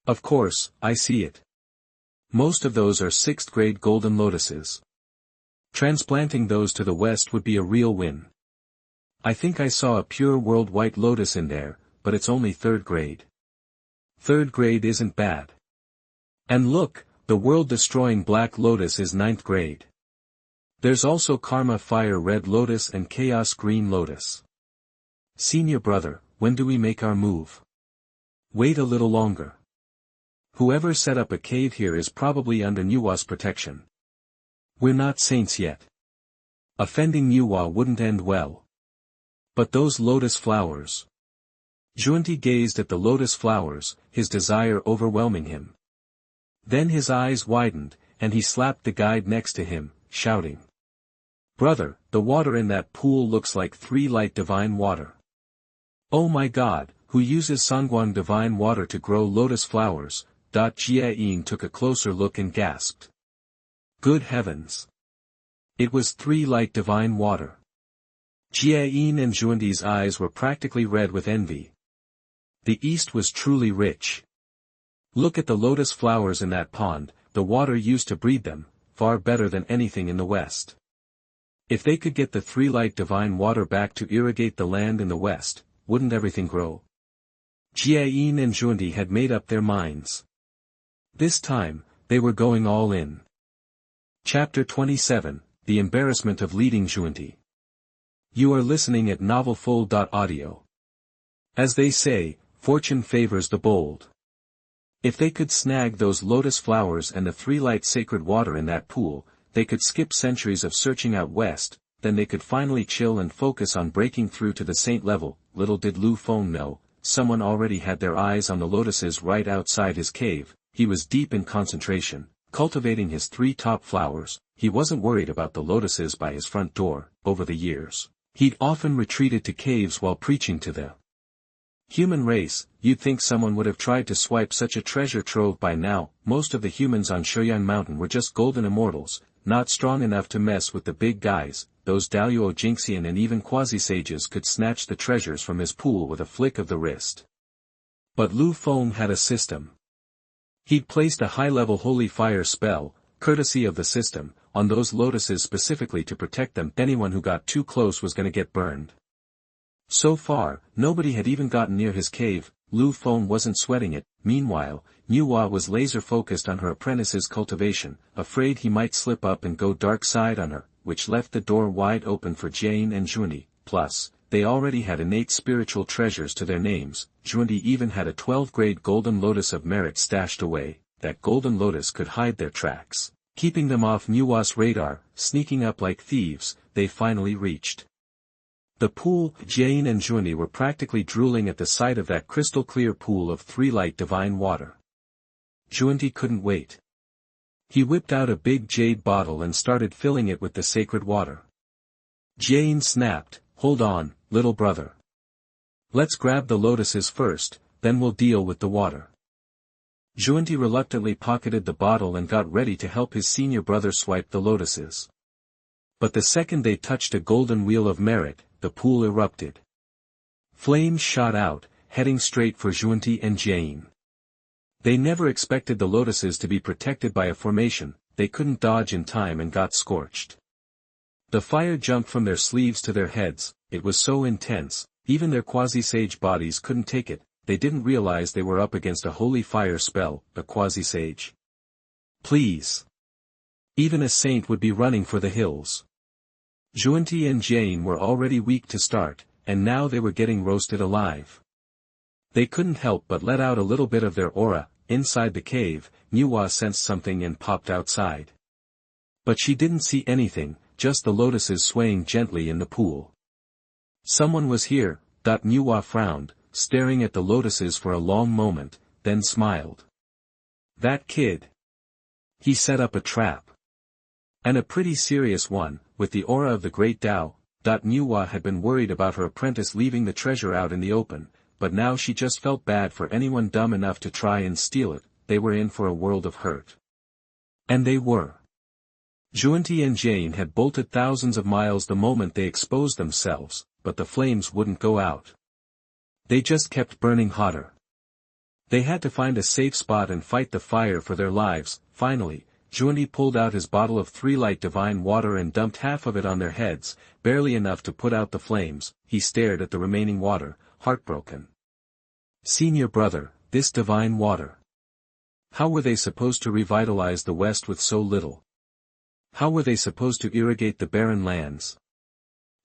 "Of course, I see it. Most of those are 6th grade golden lotuses. Transplanting those to the west would be a real win. I think I saw a pure world white lotus in there, but it's only 3rd grade. 3rd grade isn't bad. And look, the world-destroying black lotus is 9th grade. There's also karma fire red lotus and chaos green lotus. Senior brother, when do we make our move?" "Wait a little longer. Whoever set up a cave here is probably under Nuwa's protection. We're not saints yet. Offending Nuwa wouldn't end well. But those lotus flowers." Zhunti gazed at the lotus flowers, his desire overwhelming him. Then his eyes widened, and he slapped the guide next to him, shouting, "Brother, the water in that pool looks like 3 light divine water." "Oh my God, who uses Honghuang divine water to grow lotus flowers?" Jiayin took a closer look and gasped. Good heavens! It was 3 light divine water. Jiayin and Zhunti's eyes were practically red with envy. The East was truly rich. Look at the lotus flowers in that pond, the water used to breed them, far better than anything in the West. If they could get the 3 light divine water back to irrigate the land in the West, wouldn't everything grow? Jiayin and Zhunti had made up their minds. This time, they were going all in. Chapter 27, The Embarrassment of Leading Zhunti. You are listening at novelfull.audio. As they say, fortune favors the bold. If they could snag those lotus flowers and the 3 light sacred water in that pool, they could skip centuries of searching out west, then they could finally chill and focus on breaking through to the saint level. Little did Lu Feng know, someone already had their eyes on the lotuses right outside his cave. He was deep in concentration, cultivating his 3 top flowers. He wasn't worried about the lotuses by his front door. Over the years, he'd often retreated to caves while preaching to the human race. You'd think someone would have tried to swipe such a treasure trove by now. Most of the humans on Shuyang Mountain were just golden immortals, not strong enough to mess with the big guys. Those Daluo Jinxian and even quasi-sages could snatch the treasures from his pool with a flick of the wrist. But Lu Feng had a system. He'd placed a high-level holy fire spell, courtesy of the system, on those lotuses specifically to protect them. Anyone who got too close was gonna get burned. So far, nobody had even gotten near his cave. Lu Feng wasn't sweating it. Meanwhile, Nuwa was laser-focused on her apprentice's cultivation, afraid he might slip up and go dark side on her, which left the door wide open for Jane and Zhunti. Plus, they already had innate spiritual treasures to their names. Zhunti even had a 12th grade golden lotus of merit stashed away. That golden lotus could hide their tracks, keeping them off Nuwa's radar. Sneaking up like thieves, they finally reached the pool. Jane and Zhunti were practically drooling at the sight of that crystal-clear pool of 3 light divine water. Zhunti couldn't wait. He whipped out a big jade bottle and started filling it with the sacred water. Jane snapped, "Hold on, little brother. Let's grab the lotuses first, then we'll deal with the water." Zhunti reluctantly pocketed the bottle and got ready to help his senior brother swipe the lotuses. But the second they touched a golden wheel of merit, the pool erupted. Flames shot out, heading straight for Zhunti and Jane. They never expected the lotuses to be protected by a formation. They couldn't dodge in time and got scorched. The fire jumped from their sleeves to their heads. It was so intense, even their quasi-sage bodies couldn't take it. they didn't realize they were up against a holy fire spell, a quasi-sage. Please. Even a saint would be running for the hills. Zhunti and Jane were already weak to start, and now they were getting roasted alive. They couldn't help but let out a little bit of their aura. Inside the cave, Nuwa sensed something and popped outside. But she didn't see anything, just the lotuses swaying gently in the pool. Someone was here. Nuwa frowned, staring at the lotuses for a long moment, then smiled. That kid. He set up a trap. And a pretty serious one, with the aura of the great Tao. Nuwa had been worried about her apprentice leaving the treasure out in the open, but now she just felt bad for anyone dumb enough to try and steal it. They were in for a world of hurt. And they were. Zhunti and Jane had bolted thousands of miles the moment they exposed themselves, but the flames wouldn't go out. They just kept burning hotter. They had to find a safe spot and fight the fire for their lives. Finally, Zhunti pulled out his bottle of 3 light divine water and dumped half of it on their heads, barely enough to put out the flames. He stared at the remaining water, heartbroken. Senior brother, this divine water. How were they supposed to revitalize the West with so little? How were they supposed to irrigate the barren lands?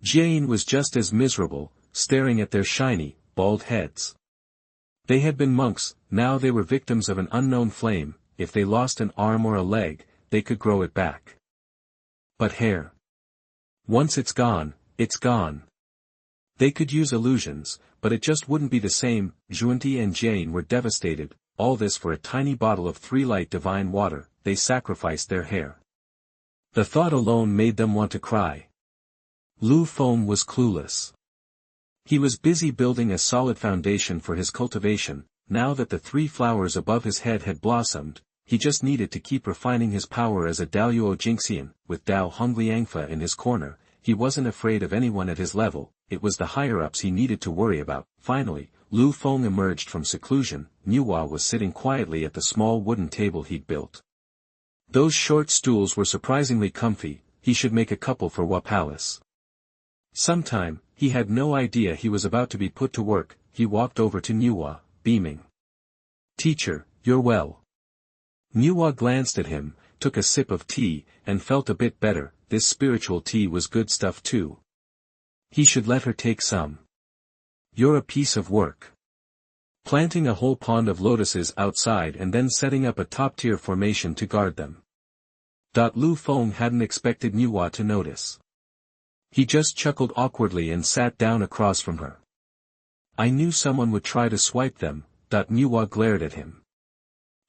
Jane was just as miserable, staring at their shiny, bald heads. They had been monks, now they were victims of an unknown flame. If they lost an arm or a leg, they could grow it back. But hair. Once it's gone, it's gone. They could use illusions, but it just wouldn't be the same. Zhunti and Jane were devastated, all this for a tiny bottle of 3 light divine water. They sacrificed their hair. The thought alone made them want to cry. Lu Feng was clueless. He was busy building a solid foundation for his cultivation. Now that the 3 flowers above his head had blossomed, he just needed to keep refining his power as a Daoyuo Jingxian. With Dao Hongliangfa in his corner, he wasn't afraid of anyone at his level. It was the higher-ups he needed to worry about. Finally, Lu Feng emerged from seclusion. Nuwa was sitting quietly at the small wooden table he'd built. Those short stools were surprisingly comfy. He should make a couple for Wa Palace. Sometime, he had no idea he was about to be put to work. He walked over to Nuwa, beaming. Teacher, you're well. Nuwa glanced at him, took a sip of tea, and felt a bit better. This spiritual tea was good stuff too. He should let her take some. You're a piece of work. Planting a whole pond of lotuses outside and then setting up a top-tier formation to guard them. Lu Feng hadn't expected Nuwa to notice. He just chuckled awkwardly and sat down across from her. I knew someone would try to swipe them. Nuwa glared at him.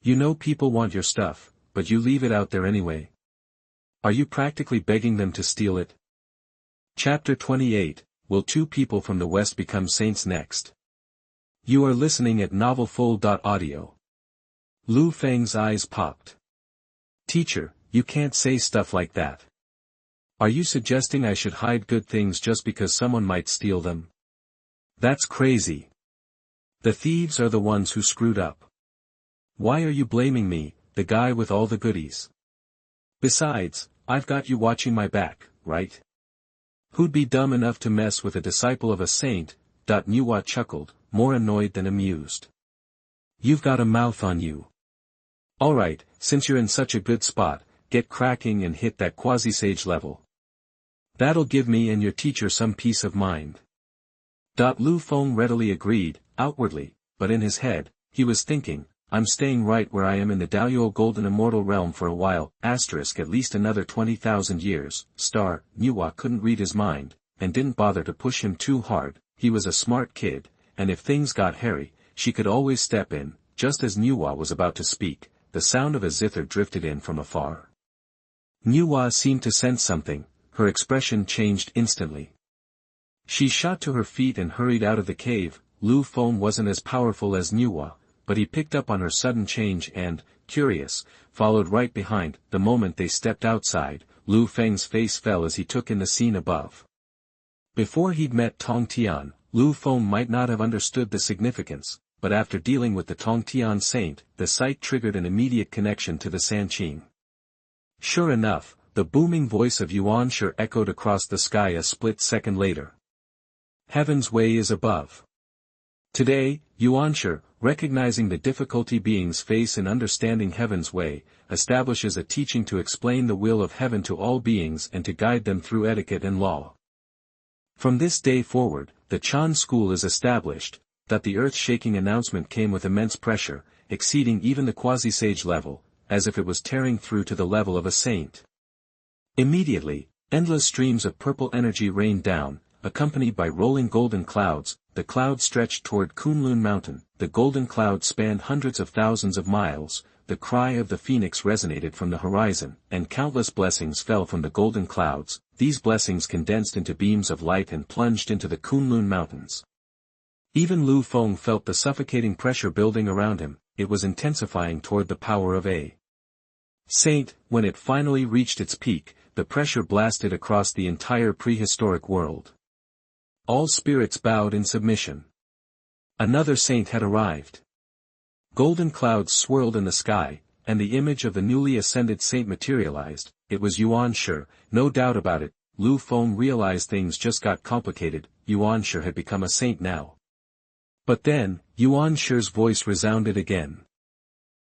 You know people want your stuff, but you leave it out there anyway. Are you practically begging them to steal it? Chapter 28, Will 2 people from the West become saints next? You are listening at novelfull.audio. Lu Feng's eyes popped. Teacher, you can't say stuff like that. Are you suggesting I should hide good things just because someone might steal them? That's crazy. The thieves are the ones who screwed up. Why are you blaming me, the guy with all the goodies? Besides, I've got you watching my back, right? Who'd be dumb enough to mess with a disciple of a saint? Nuwa chuckled, more annoyed than amused. You've got a mouth on you. Alright, since you're in such a good spot, get cracking and hit that quasi-sage level. That'll give me and your teacher some peace of mind. Lu Feng readily agreed, outwardly, but in his head, he was thinking, I'm staying right where I am in the Daoyuo Golden Immortal Realm for a while, at least another 20,000 years, Nuwa couldn't read his mind, and didn't bother to push him too hard. He was a smart kid, and if things got hairy, she could always step in. Just as Nuwa was about to speak, the sound of a zither drifted in from afar. Nuwa seemed to sense something, her expression changed instantly. She shot to her feet and hurried out of the cave. Lu Feng wasn't as powerful as Nuwa, but he picked up on her sudden change and, curious, followed right behind. The moment they stepped outside, Lu Feng's face fell as he took in the scene above. Before he'd met Tongtian, Lu Feng might not have understood the significance, but after dealing with the Tongtian saint, the sight triggered an immediate connection to the Sanqing. Sure enough, the booming voice of Yuan Shi echoed across the sky a split second later. Heaven's way is above. Today, Yuanshi, recognizing the difficulty beings face in understanding heaven's way, establishes a teaching to explain the will of heaven to all beings and to guide them through etiquette and law. From this day forward, the Chan school is established, that the earth-shaking announcement came with immense pressure, exceeding even the quasi-sage level, as if it was tearing through to the level of a saint. Immediately, endless streams of purple energy rained down, accompanied by rolling golden clouds. The clouds stretched toward Kunlun Mountain, the golden clouds spanned hundreds of thousands of miles, the cry of the phoenix resonated from the horizon, and countless blessings fell from the golden clouds. These blessings condensed into beams of light and plunged into the Kunlun Mountains. Even Lu Feng felt the suffocating pressure building around him. It was intensifying toward the power of a saint. When it finally reached its peak, the pressure blasted across the entire prehistoric world. All spirits bowed in submission. Another saint had arrived. Golden clouds swirled in the sky, and the image of the newly ascended saint materialized. It was Yuanshi, no doubt about it. Lu Feng realized things just got complicated. Yuanshi had become a saint now. But then, Yuanshi's voice resounded again.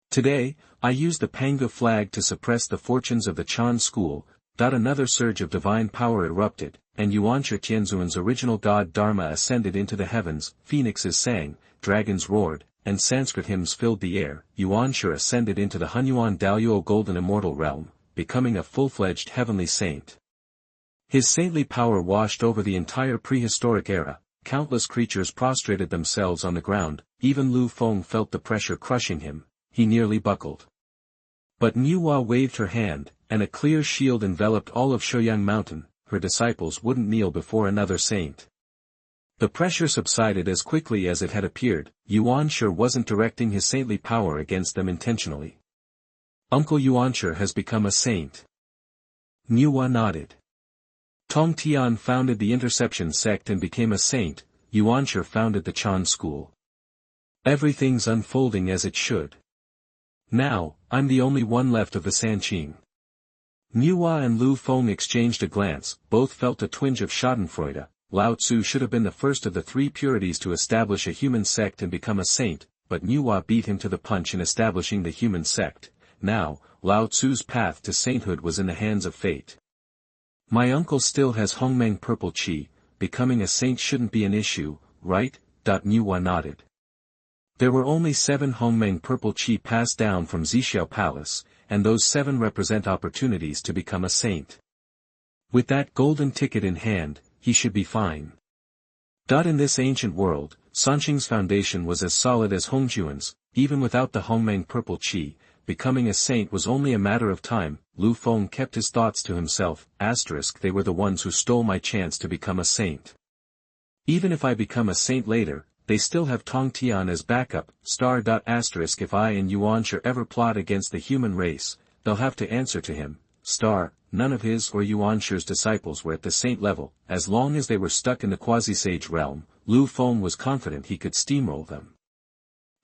Today, I used the Panga flag to suppress the fortunes of the Chan school. Another surge of divine power erupted, and Yuanshi Tianzuan's original god Dharma ascended into the heavens. Phoenixes sang, dragons roared, and Sanskrit hymns filled the air. Yuanshi ascended into the Honghuang Daoyuo golden immortal realm, becoming a full-fledged heavenly saint. His saintly power washed over the entire prehistoric era. Countless creatures prostrated themselves on the ground. Even Lu Feng felt the pressure crushing him. He nearly buckled. But Nuwa waved her hand, and a clear shield enveloped all of Shoyang Mountain. Her disciples wouldn't kneel before another saint. The pressure subsided as quickly as it had appeared. Yuanshi wasn't directing his saintly power against them intentionally. Uncle Yuanshi has become a saint. Nuwa nodded. Tongtian founded the interception sect and became a saint. Yuanshi founded the Chan school. Everything's unfolding as it should. Now, I'm the only one left of the Sanqing. Nuwa and Lu Feng exchanged a glance. Both felt a twinge of schadenfreude. Lao Tzu should have been the first of the three purities to establish a human sect and become a saint, but Nuwa beat him to the punch in establishing the human sect. Now, Lao Tzu's path to sainthood was in the hands of fate. My uncle still has Honghuang purple qi. Becoming a saint shouldn't be an issue, right? Nuwa nodded. There were only 7 Honghuang purple qi passed down from Zhixiao Palace, and those 7 represent opportunities to become a saint. With that golden ticket in hand, he should be fine. In this ancient world, Sanqing's foundation was as solid as Honghuan's. Even without the Honghuang purple qi, becoming a saint was only a matter of time. Lu Feng kept his thoughts to himself. They were the ones who stole my chance to become a saint. Even if I become a saint later, they still have Tongtian as backup. If I and Yuanshi ever plot against the human race, they'll have to answer to him. None of his or Yuanshi's disciples were at the saint level. As long as they were stuck in the quasi-sage realm, Lu Feng was confident he could steamroll them.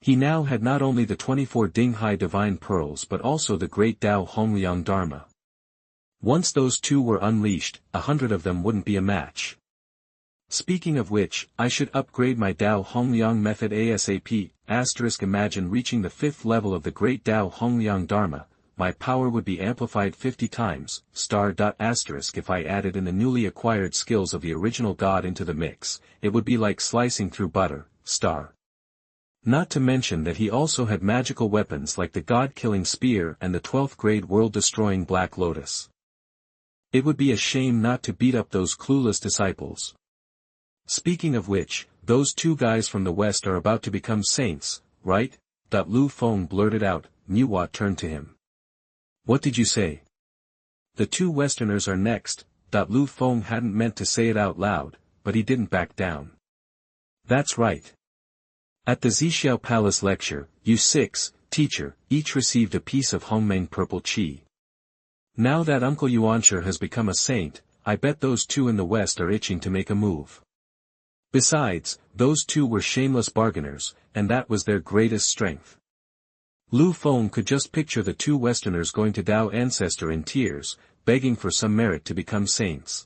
He now had not only the 24 Dinghai divine pearls but also the great Tao Honghuang Dharma. Once those two were unleashed, 100 of them wouldn't be a match. Speaking of which, I should upgrade my Tao Honghuang method ASAP. Imagine reaching the 5th level of the great Tao Honghuang Dharma. My power would be amplified 50 times. If I added in the newly acquired skills of the original god into the mix, it would be like slicing through butter. Not to mention that he also had magical weapons like the god-killing spear and the 12th grade world-destroying Black Lotus. It would be a shame not to beat up those clueless disciples. Speaking of which, those 2 guys from the west are about to become saints, right? Lu Feng blurted out. Nuwa turned to him. What did you say? The 2 westerners are next. Lu Feng hadn't meant to say it out loud, but he didn't back down. That's right. At the Zhixiao Palace lecture, you 6, teacher, each received a piece of Honghuang purple qi. Now that Uncle Yuanshi has become a saint, I bet those 2 in the west are itching to make a move. Besides, those 2 were shameless bargainers, and that was their greatest strength. Lu Feng could just picture the 2 westerners going to Tao Ancestor in tears, begging for some merit to become saints.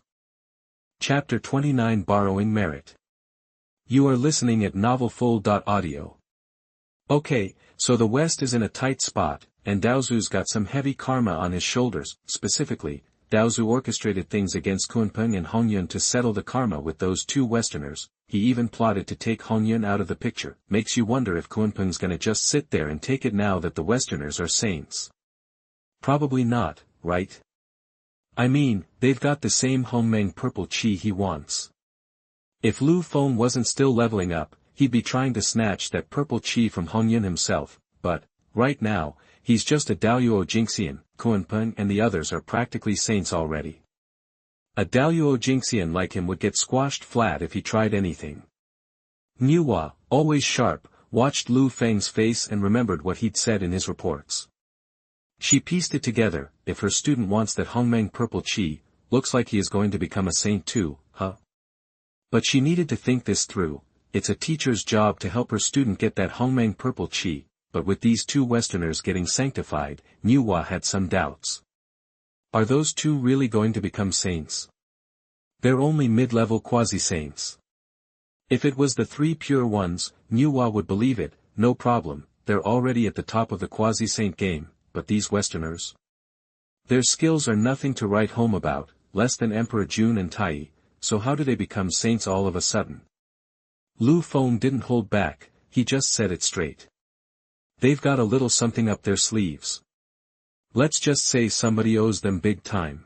Chapter 29 Borrowing Merit. You are listening at novelfull.audio. Okay, so the West is in a tight spot, and Daozu's got some heavy karma on his shoulders. Specifically, Daozu orchestrated things against Kunpeng and Hongyun to settle the karma with those two Westerners. He even plotted to take Hongyun out of the picture. Makes you wonder if Kunpeng's gonna just sit there and take it now that the Westerners are saints. Probably not, right? I mean, they've got the same Honghuang purple chi he wants. If Lu Feng wasn't still leveling up, he'd be trying to snatch that purple chi from Hongyun himself, but, right now, he's just a Daoyuo Jingxian. Kunpeng and the others are practically saints already. A Daoyuo Jingxian like him would get squashed flat if he tried anything. Nuwa, always sharp, watched Lu Feng's face and remembered what he'd said in his reports. She pieced it together. If her student wants that Honghuang purple chi, looks like he is going to become a saint too, huh? But she needed to think this through. It's a teacher's job to help her student get that Honghuang purple chi, but with these two Westerners getting sanctified, Nuwa had some doubts. Are those two really going to become saints? They're only mid-level quasi-saints. If it was the three pure ones, Nuwa would believe it, no problem, they're already at the top of the quasi-saint game, but these Westerners? Their skills are nothing to write home about, less than Emperor Jun and Tai, so how do they become saints all of a sudden? Lu Feng didn't hold back, he just said it straight. They've got a little something up their sleeves. Let's just say somebody owes them big time.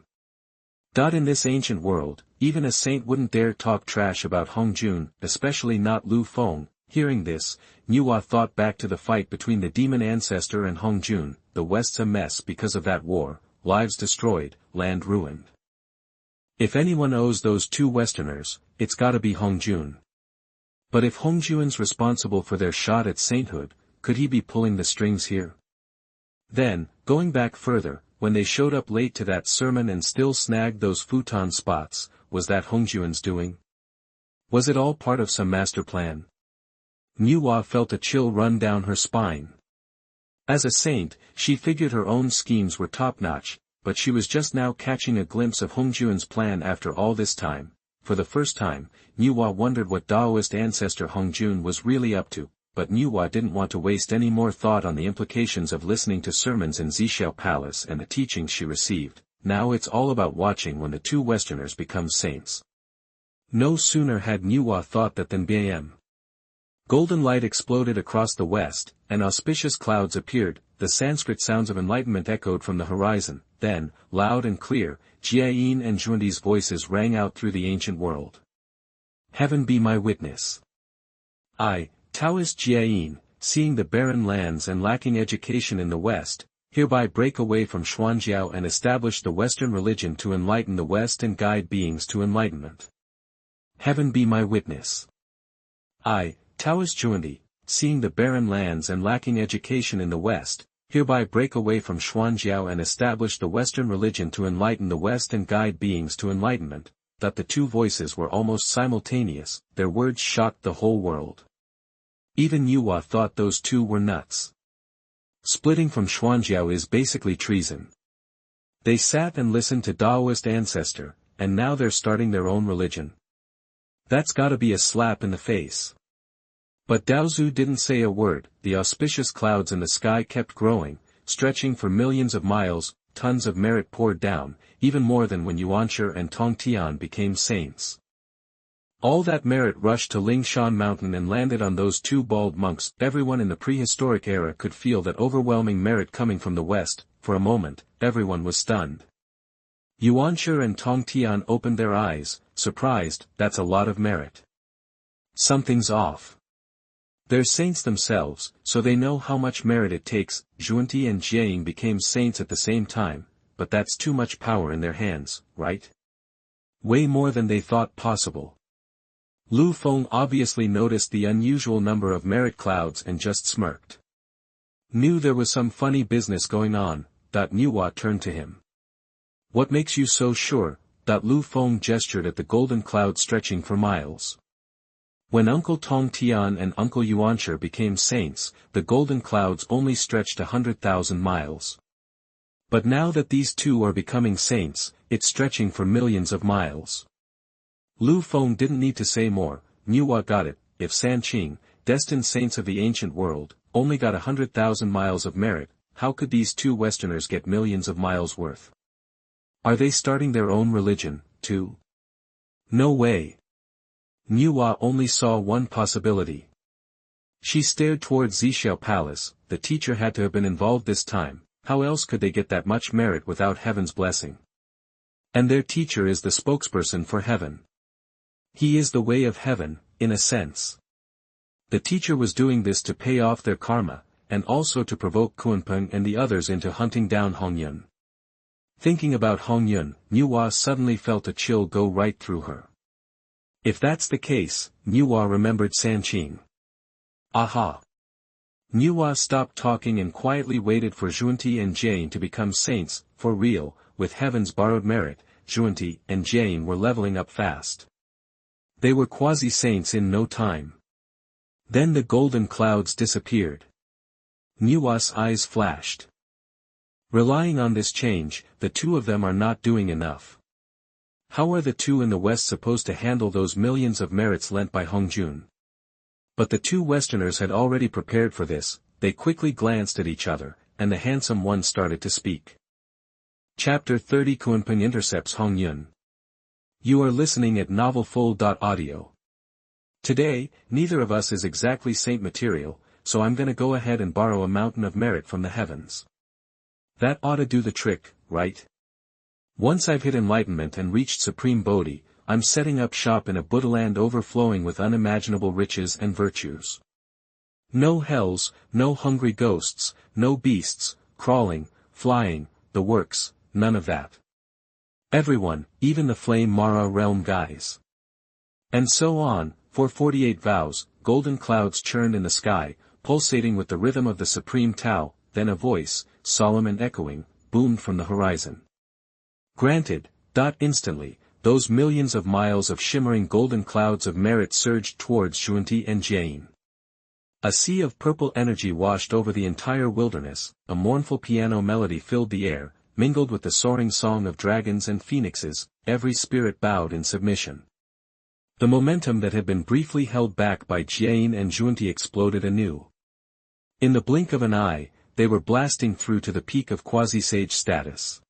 In this ancient world, even a saint wouldn't dare talk trash about Hongjun, especially not Lu Feng. Hearing this, Nuwa thought back to the fight between the demon ancestor and Hongjun. The West's a mess because of that war, lives destroyed, land ruined. If anyone owes those two Westerners, it's gotta be Hongjun. But if Hongjun's responsible for their shot at sainthood, could he be pulling the strings here? Then, going back further, when they showed up late to that sermon and still snagged those futon spots, was that Hongjun's doing? Was it all part of some master plan? Nuwa felt a chill run down her spine. As a saint, she figured her own schemes were top-notch, but she was just now catching a glimpse of Hongjun's plan after all this time. For the first time, Nuwa wondered what Daoist ancestor Hongjun was really up to, but Nuwa didn't want to waste any more thought on the implications of listening to sermons in Zhixiao Palace and the teachings she received. Now it's all about watching when the two Westerners become saints. No sooner had Nuwa thought that than bam! Golden light exploded across the west, and auspicious clouds appeared. The Sanskrit sounds of enlightenment echoed from the horizon. Then, loud and clear, Jiayin and Zhunti's voices rang out through the ancient world. Heaven be my witness. I, Taoist Jiayin, seeing the barren lands and lacking education in the West, hereby break away from Xuanjiao and establish the Western religion to enlighten the West and guide beings to enlightenment. Heaven be my witness. I, Taoist Zhunti, seeing the barren lands and lacking education in the West, hereby break away from Xuanjiao and establish the Western religion to enlighten the West and guide beings to enlightenment. That the two voices were almost simultaneous, their words shocked the whole world. Even Nuwa thought those two were nuts. Splitting from Xuanjiao is basically treason. They sat and listened to Daoist ancestor, and now they're starting their own religion. That's gotta be a slap in the face. But Daozu didn't say a word. The auspicious clouds in the sky kept growing, stretching for millions of miles. Tons of merit poured down, even more than when Yuanshi and Tongtian became saints. All that merit rushed to Lingshan Mountain and landed on those two bald monks. Everyone in the prehistoric era could feel that overwhelming merit coming from the West. For a moment, everyone was stunned. Yuanshi and Tongtian opened their eyes, surprised. That's a lot of merit. Something's off. They're saints themselves, so they know how much merit it takes. Zhunti and Jiayin became saints at the same time, but that's too much power in their hands, right? Way more than they thought possible. Lu Feng obviously noticed the unusual number of merit clouds and just smirked. Knew there was some funny business going on. Nuwa turned to him. What makes you so sure? Lu Feng gestured at the golden cloud stretching for miles. When Uncle Tongtian and Uncle Yuanshi became saints, the golden clouds only stretched 100,000 miles. But now that these two are becoming saints, it's stretching for millions of miles. Lu Feng didn't need to say more. Nuwa got it. if Sanqing, destined saints of the ancient world, only got 100,000 miles of merit, how could these two Westerners get millions of miles worth? Are they starting their own religion, too? No way. Nuwa only saw one possibility. She stared towards Zixiao Palace. The teacher had to have been involved this time. How else could they get that much merit without heaven's blessing? And their teacher is the spokesperson for heaven. He is the way of heaven, in a sense. The teacher was doing this to pay off their karma, and also to provoke Kunpeng and the others into hunting down Hongyun. Thinking about Hongyun, Nuwa suddenly felt a chill go right through her. If that's the case, Nuwa remembered Sanqing. Aha! Nuwa stopped talking and quietly waited for Zhunti and Jane to become saints, for real. With heaven's borrowed merit, Zhunti and Jane were leveling up fast. They were quasi-saints in no time. Then the golden clouds disappeared. Nuwa's eyes flashed. Relying on this change, the two of them are not doing enough. How are the two in the West supposed to handle those millions of merits lent by Hongyun? But the two Westerners had already prepared for this. They quickly glanced at each other, and the handsome one started to speak. Chapter 30 Kunpeng intercepts Hongyun. You are listening at novelfull.audio. Today, neither of us is exactly saint material, so I'm gonna go ahead and borrow a mountain of merit from the heavens. That ought to do the trick, right? Once I've hit enlightenment and reached supreme Bodhi, I'm setting up shop in a Buddhaland overflowing with unimaginable riches and virtues. No hells, no hungry ghosts, no beasts, crawling, flying, the works, none of that. Everyone, even the flame Mara realm guys. And so on, for 48 vows, golden clouds churned in the sky, pulsating with the rhythm of the supreme Tao, then a voice, solemn and echoing, boomed from the horizon. Granted. Instantly, those millions of miles of shimmering golden clouds of merit surged towards Zhunti and Jane. A sea of purple energy washed over the entire wilderness, a mournful piano melody filled the air, mingled with the soaring song of dragons and phoenixes, every spirit bowed in submission. The momentum that had been briefly held back by Jane and Zhunti exploded anew. In the blink of an eye, they were blasting through to the peak of quasi-sage status.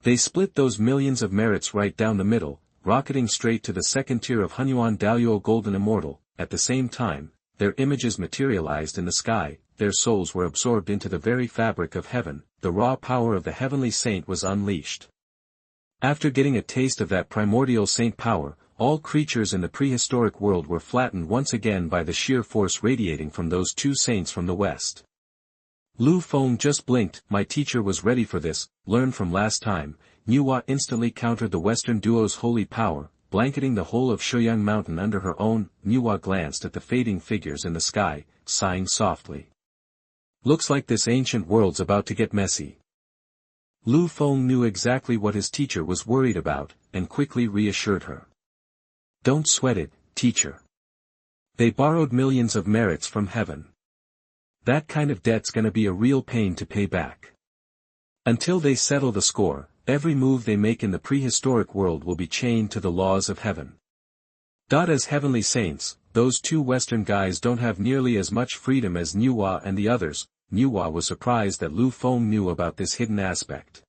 They split those millions of merits right down the middle, rocketing straight to the second tier of Honghuang Daluo Golden Immortal. At the same time, their images materialized in the sky, their souls were absorbed into the very fabric of heaven, the raw power of the heavenly saint was unleashed. After getting a taste of that primordial saint power, all creatures in the prehistoric world were flattened once again by the sheer force radiating from those two saints from the west. Lu Feng just blinked. My teacher was ready for this, learned from last time. Nuwa instantly countered the Western duo's holy power, blanketing the whole of Shuyang Mountain under her own. Nuwa glanced at the fading figures in the sky, sighing softly. Looks like this ancient world's about to get messy. Lu Feng knew exactly what his teacher was worried about, and quickly reassured her. Don't sweat it, teacher. They borrowed millions of merits from heaven. That kind of debt's gonna be a real pain to pay back. Until they settle the score, every move they make in the prehistoric world will be chained to the laws of heaven. As heavenly saints, those two Western guys don't have nearly as much freedom as Nuwa and the others. Nuwa was surprised that Lu Feng knew about this hidden aspect.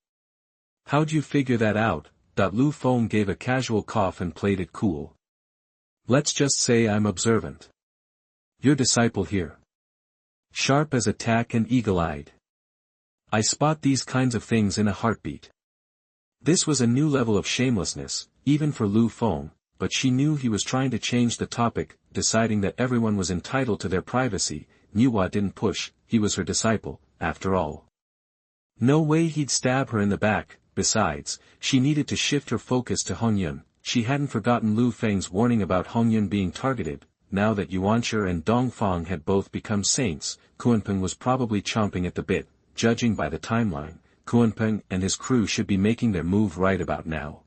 How'd you figure that out? Lu Feng gave a casual cough and played it cool. Let's just say I'm observant. Your disciple here. Sharp as a tack and eagle-eyed. I spot these kinds of things in a heartbeat. This was a new level of shamelessness, even for Lu Feng, but she knew he was trying to change the topic, deciding that everyone was entitled to their privacy. Nuwa didn't push, he was her disciple, after all. No way he'd stab her in the back. Besides, she needed to shift her focus to Hongyun. She hadn't forgotten Lu Feng's warning about Hongyun being targeted. Now that Yuanshi and Dongfang had both become saints, Kunpeng was probably chomping at the bit. Judging by the timeline, Kunpeng and his crew should be making their move right about now.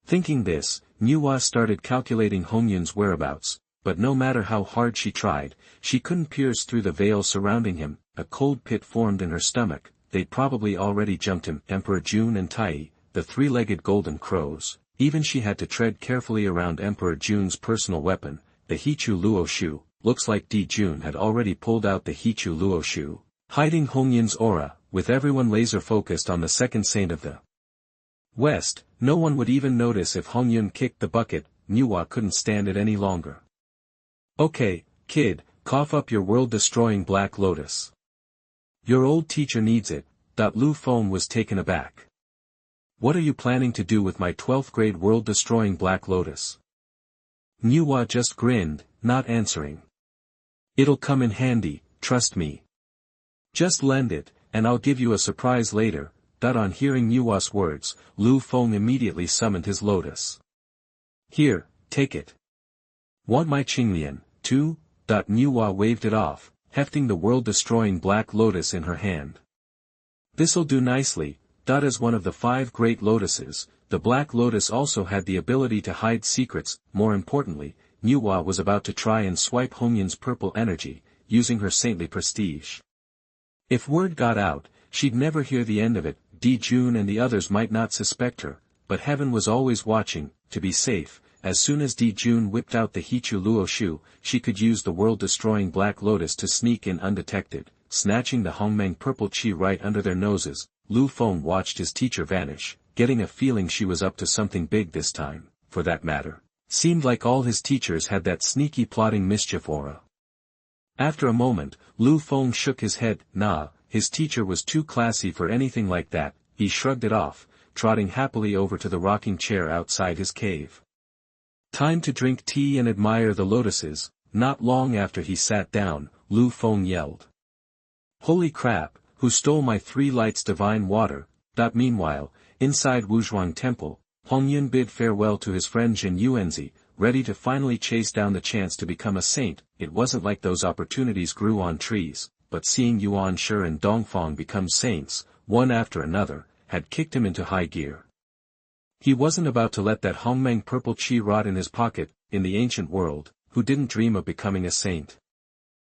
Thinking this, Nuwa started calculating Hongyun's whereabouts, but no matter how hard she tried, she couldn't pierce through the veil surrounding him. A cold pit formed in her stomach. They'd probably already jumped him. Emperor Jun and Tai, the three-legged golden crows. Even she had to tread carefully around Emperor Jun's personal weapon. the Hichu Luo Shu, looks like Di Jun had already pulled out the Hichu Luo Shu, hiding Hongyun's aura, with everyone laser-focused on the second saint of the West. No one would even notice if Hongyun kicked the bucket. Nuwa couldn't stand it any longer. Okay, kid, cough up your world-destroying Black Lotus. Your old teacher needs it. Lu Feng was taken aback. What are you planning to do with my 12th grade world-destroying Black Lotus? Nuwa just grinned, not answering. It'll come in handy, trust me. Just lend it, and I'll give you a surprise later. On hearing Nuwa's words, Lu Feng immediately summoned his lotus. Here, take it. Want my Qinglian, too? Nuwa waved it off, hefting the world-destroying Black Lotus in her hand. This'll do nicely. As one of the 5 great lotuses, the Black Lotus also had the ability to hide secrets. More importantly, Nuwa was about to try and swipe Hongyun's purple energy, using her saintly prestige. If word got out, she'd never hear the end of it. Di Jun and the others might not suspect her, but heaven was always watching. To be safe, as soon as Di Jun whipped out the Hichu Luo Shu, she could use the world-destroying Black Lotus to sneak in undetected, snatching the Honghuang purple chi right under their noses. Lu Feng watched his teacher vanish, getting a feeling she was up to something big this time. For that matter, seemed like all his teachers had that sneaky plotting mischief aura. After a moment, Lu Feng shook his head. Nah, his teacher was too classy for anything like that. He shrugged it off, trotting happily over to the rocking chair outside his cave. Time to drink tea and admire the lotuses. Not long after he sat down, Lu Feng yelled. Holy crap, who stole my 3 lights divine water? Meanwhile, inside Honghuang Temple, Hongyun bid farewell to his friend Jin Yuanzi, ready to finally chase down the chance to become a saint. It wasn't like those opportunities grew on trees, but seeing Yuan Shi and Dongfang become saints, one after another, had kicked him into high gear. He wasn't about to let that Honghuang purple chi rot in his pocket. In the ancient world, who didn't dream of becoming a saint?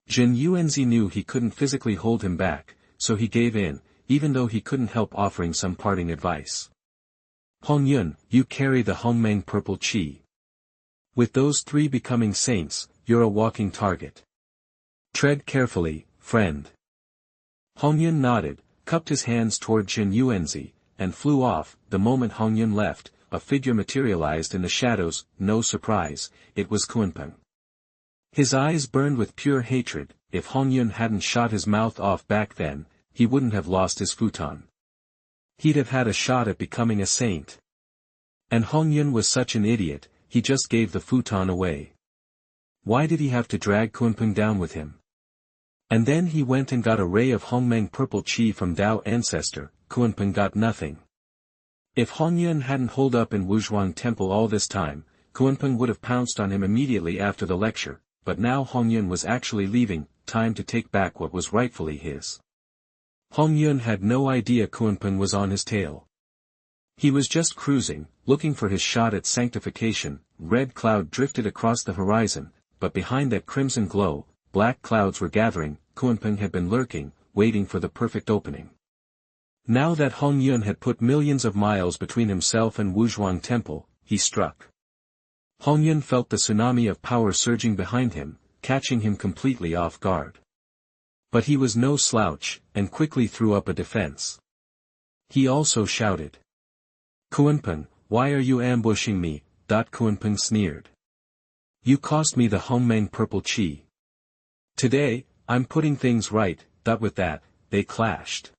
Jin Yuanzi knew he couldn't physically hold him back, so he gave in, even though he couldn't help offering some parting advice. Hongyun, you carry the Honghuang purple chi. With those 3 becoming saints, you're a walking target. Tread carefully, friend. Hongyun nodded, cupped his hands toward Jin Yuanzi, and flew off. The moment Hongyun left, a figure materialized in the shadows. No surprise, it was Kunpeng. His eyes burned with pure hatred. If Hongyun hadn't shot his mouth off back then, he wouldn't have lost his futon. He'd have had a shot at becoming a saint. And Hongyun was such an idiot, he just gave the futon away. Why did he have to drag Kunpeng down with him? And then he went and got a ray of Honghuang purple chi from Dao ancestor. Kunpeng got nothing. If Hongyun hadn't holed up in Honghuang Temple all this time, Kunpeng would have pounced on him immediately after the lecture, but now Hongyun was actually leaving. Time to take back what was rightfully his. Hongyun had no idea Kunpeng was on his tail. He was just cruising, looking for his shot at sanctification. Red cloud drifted across the horizon, but behind that crimson glow, black clouds were gathering. Kunpeng had been lurking, waiting for the perfect opening. Now that Hongyun had put millions of miles between himself and Honghuang Temple, he struck. Hongyun felt the tsunami of power surging behind him, catching him completely off guard. But he was no slouch, and quickly threw up a defense. He also shouted. Kunpeng, why are you ambushing me? Kunpeng sneered. You cost me the Honghuang purple chi. Today, I'm putting things right. With that, they clashed.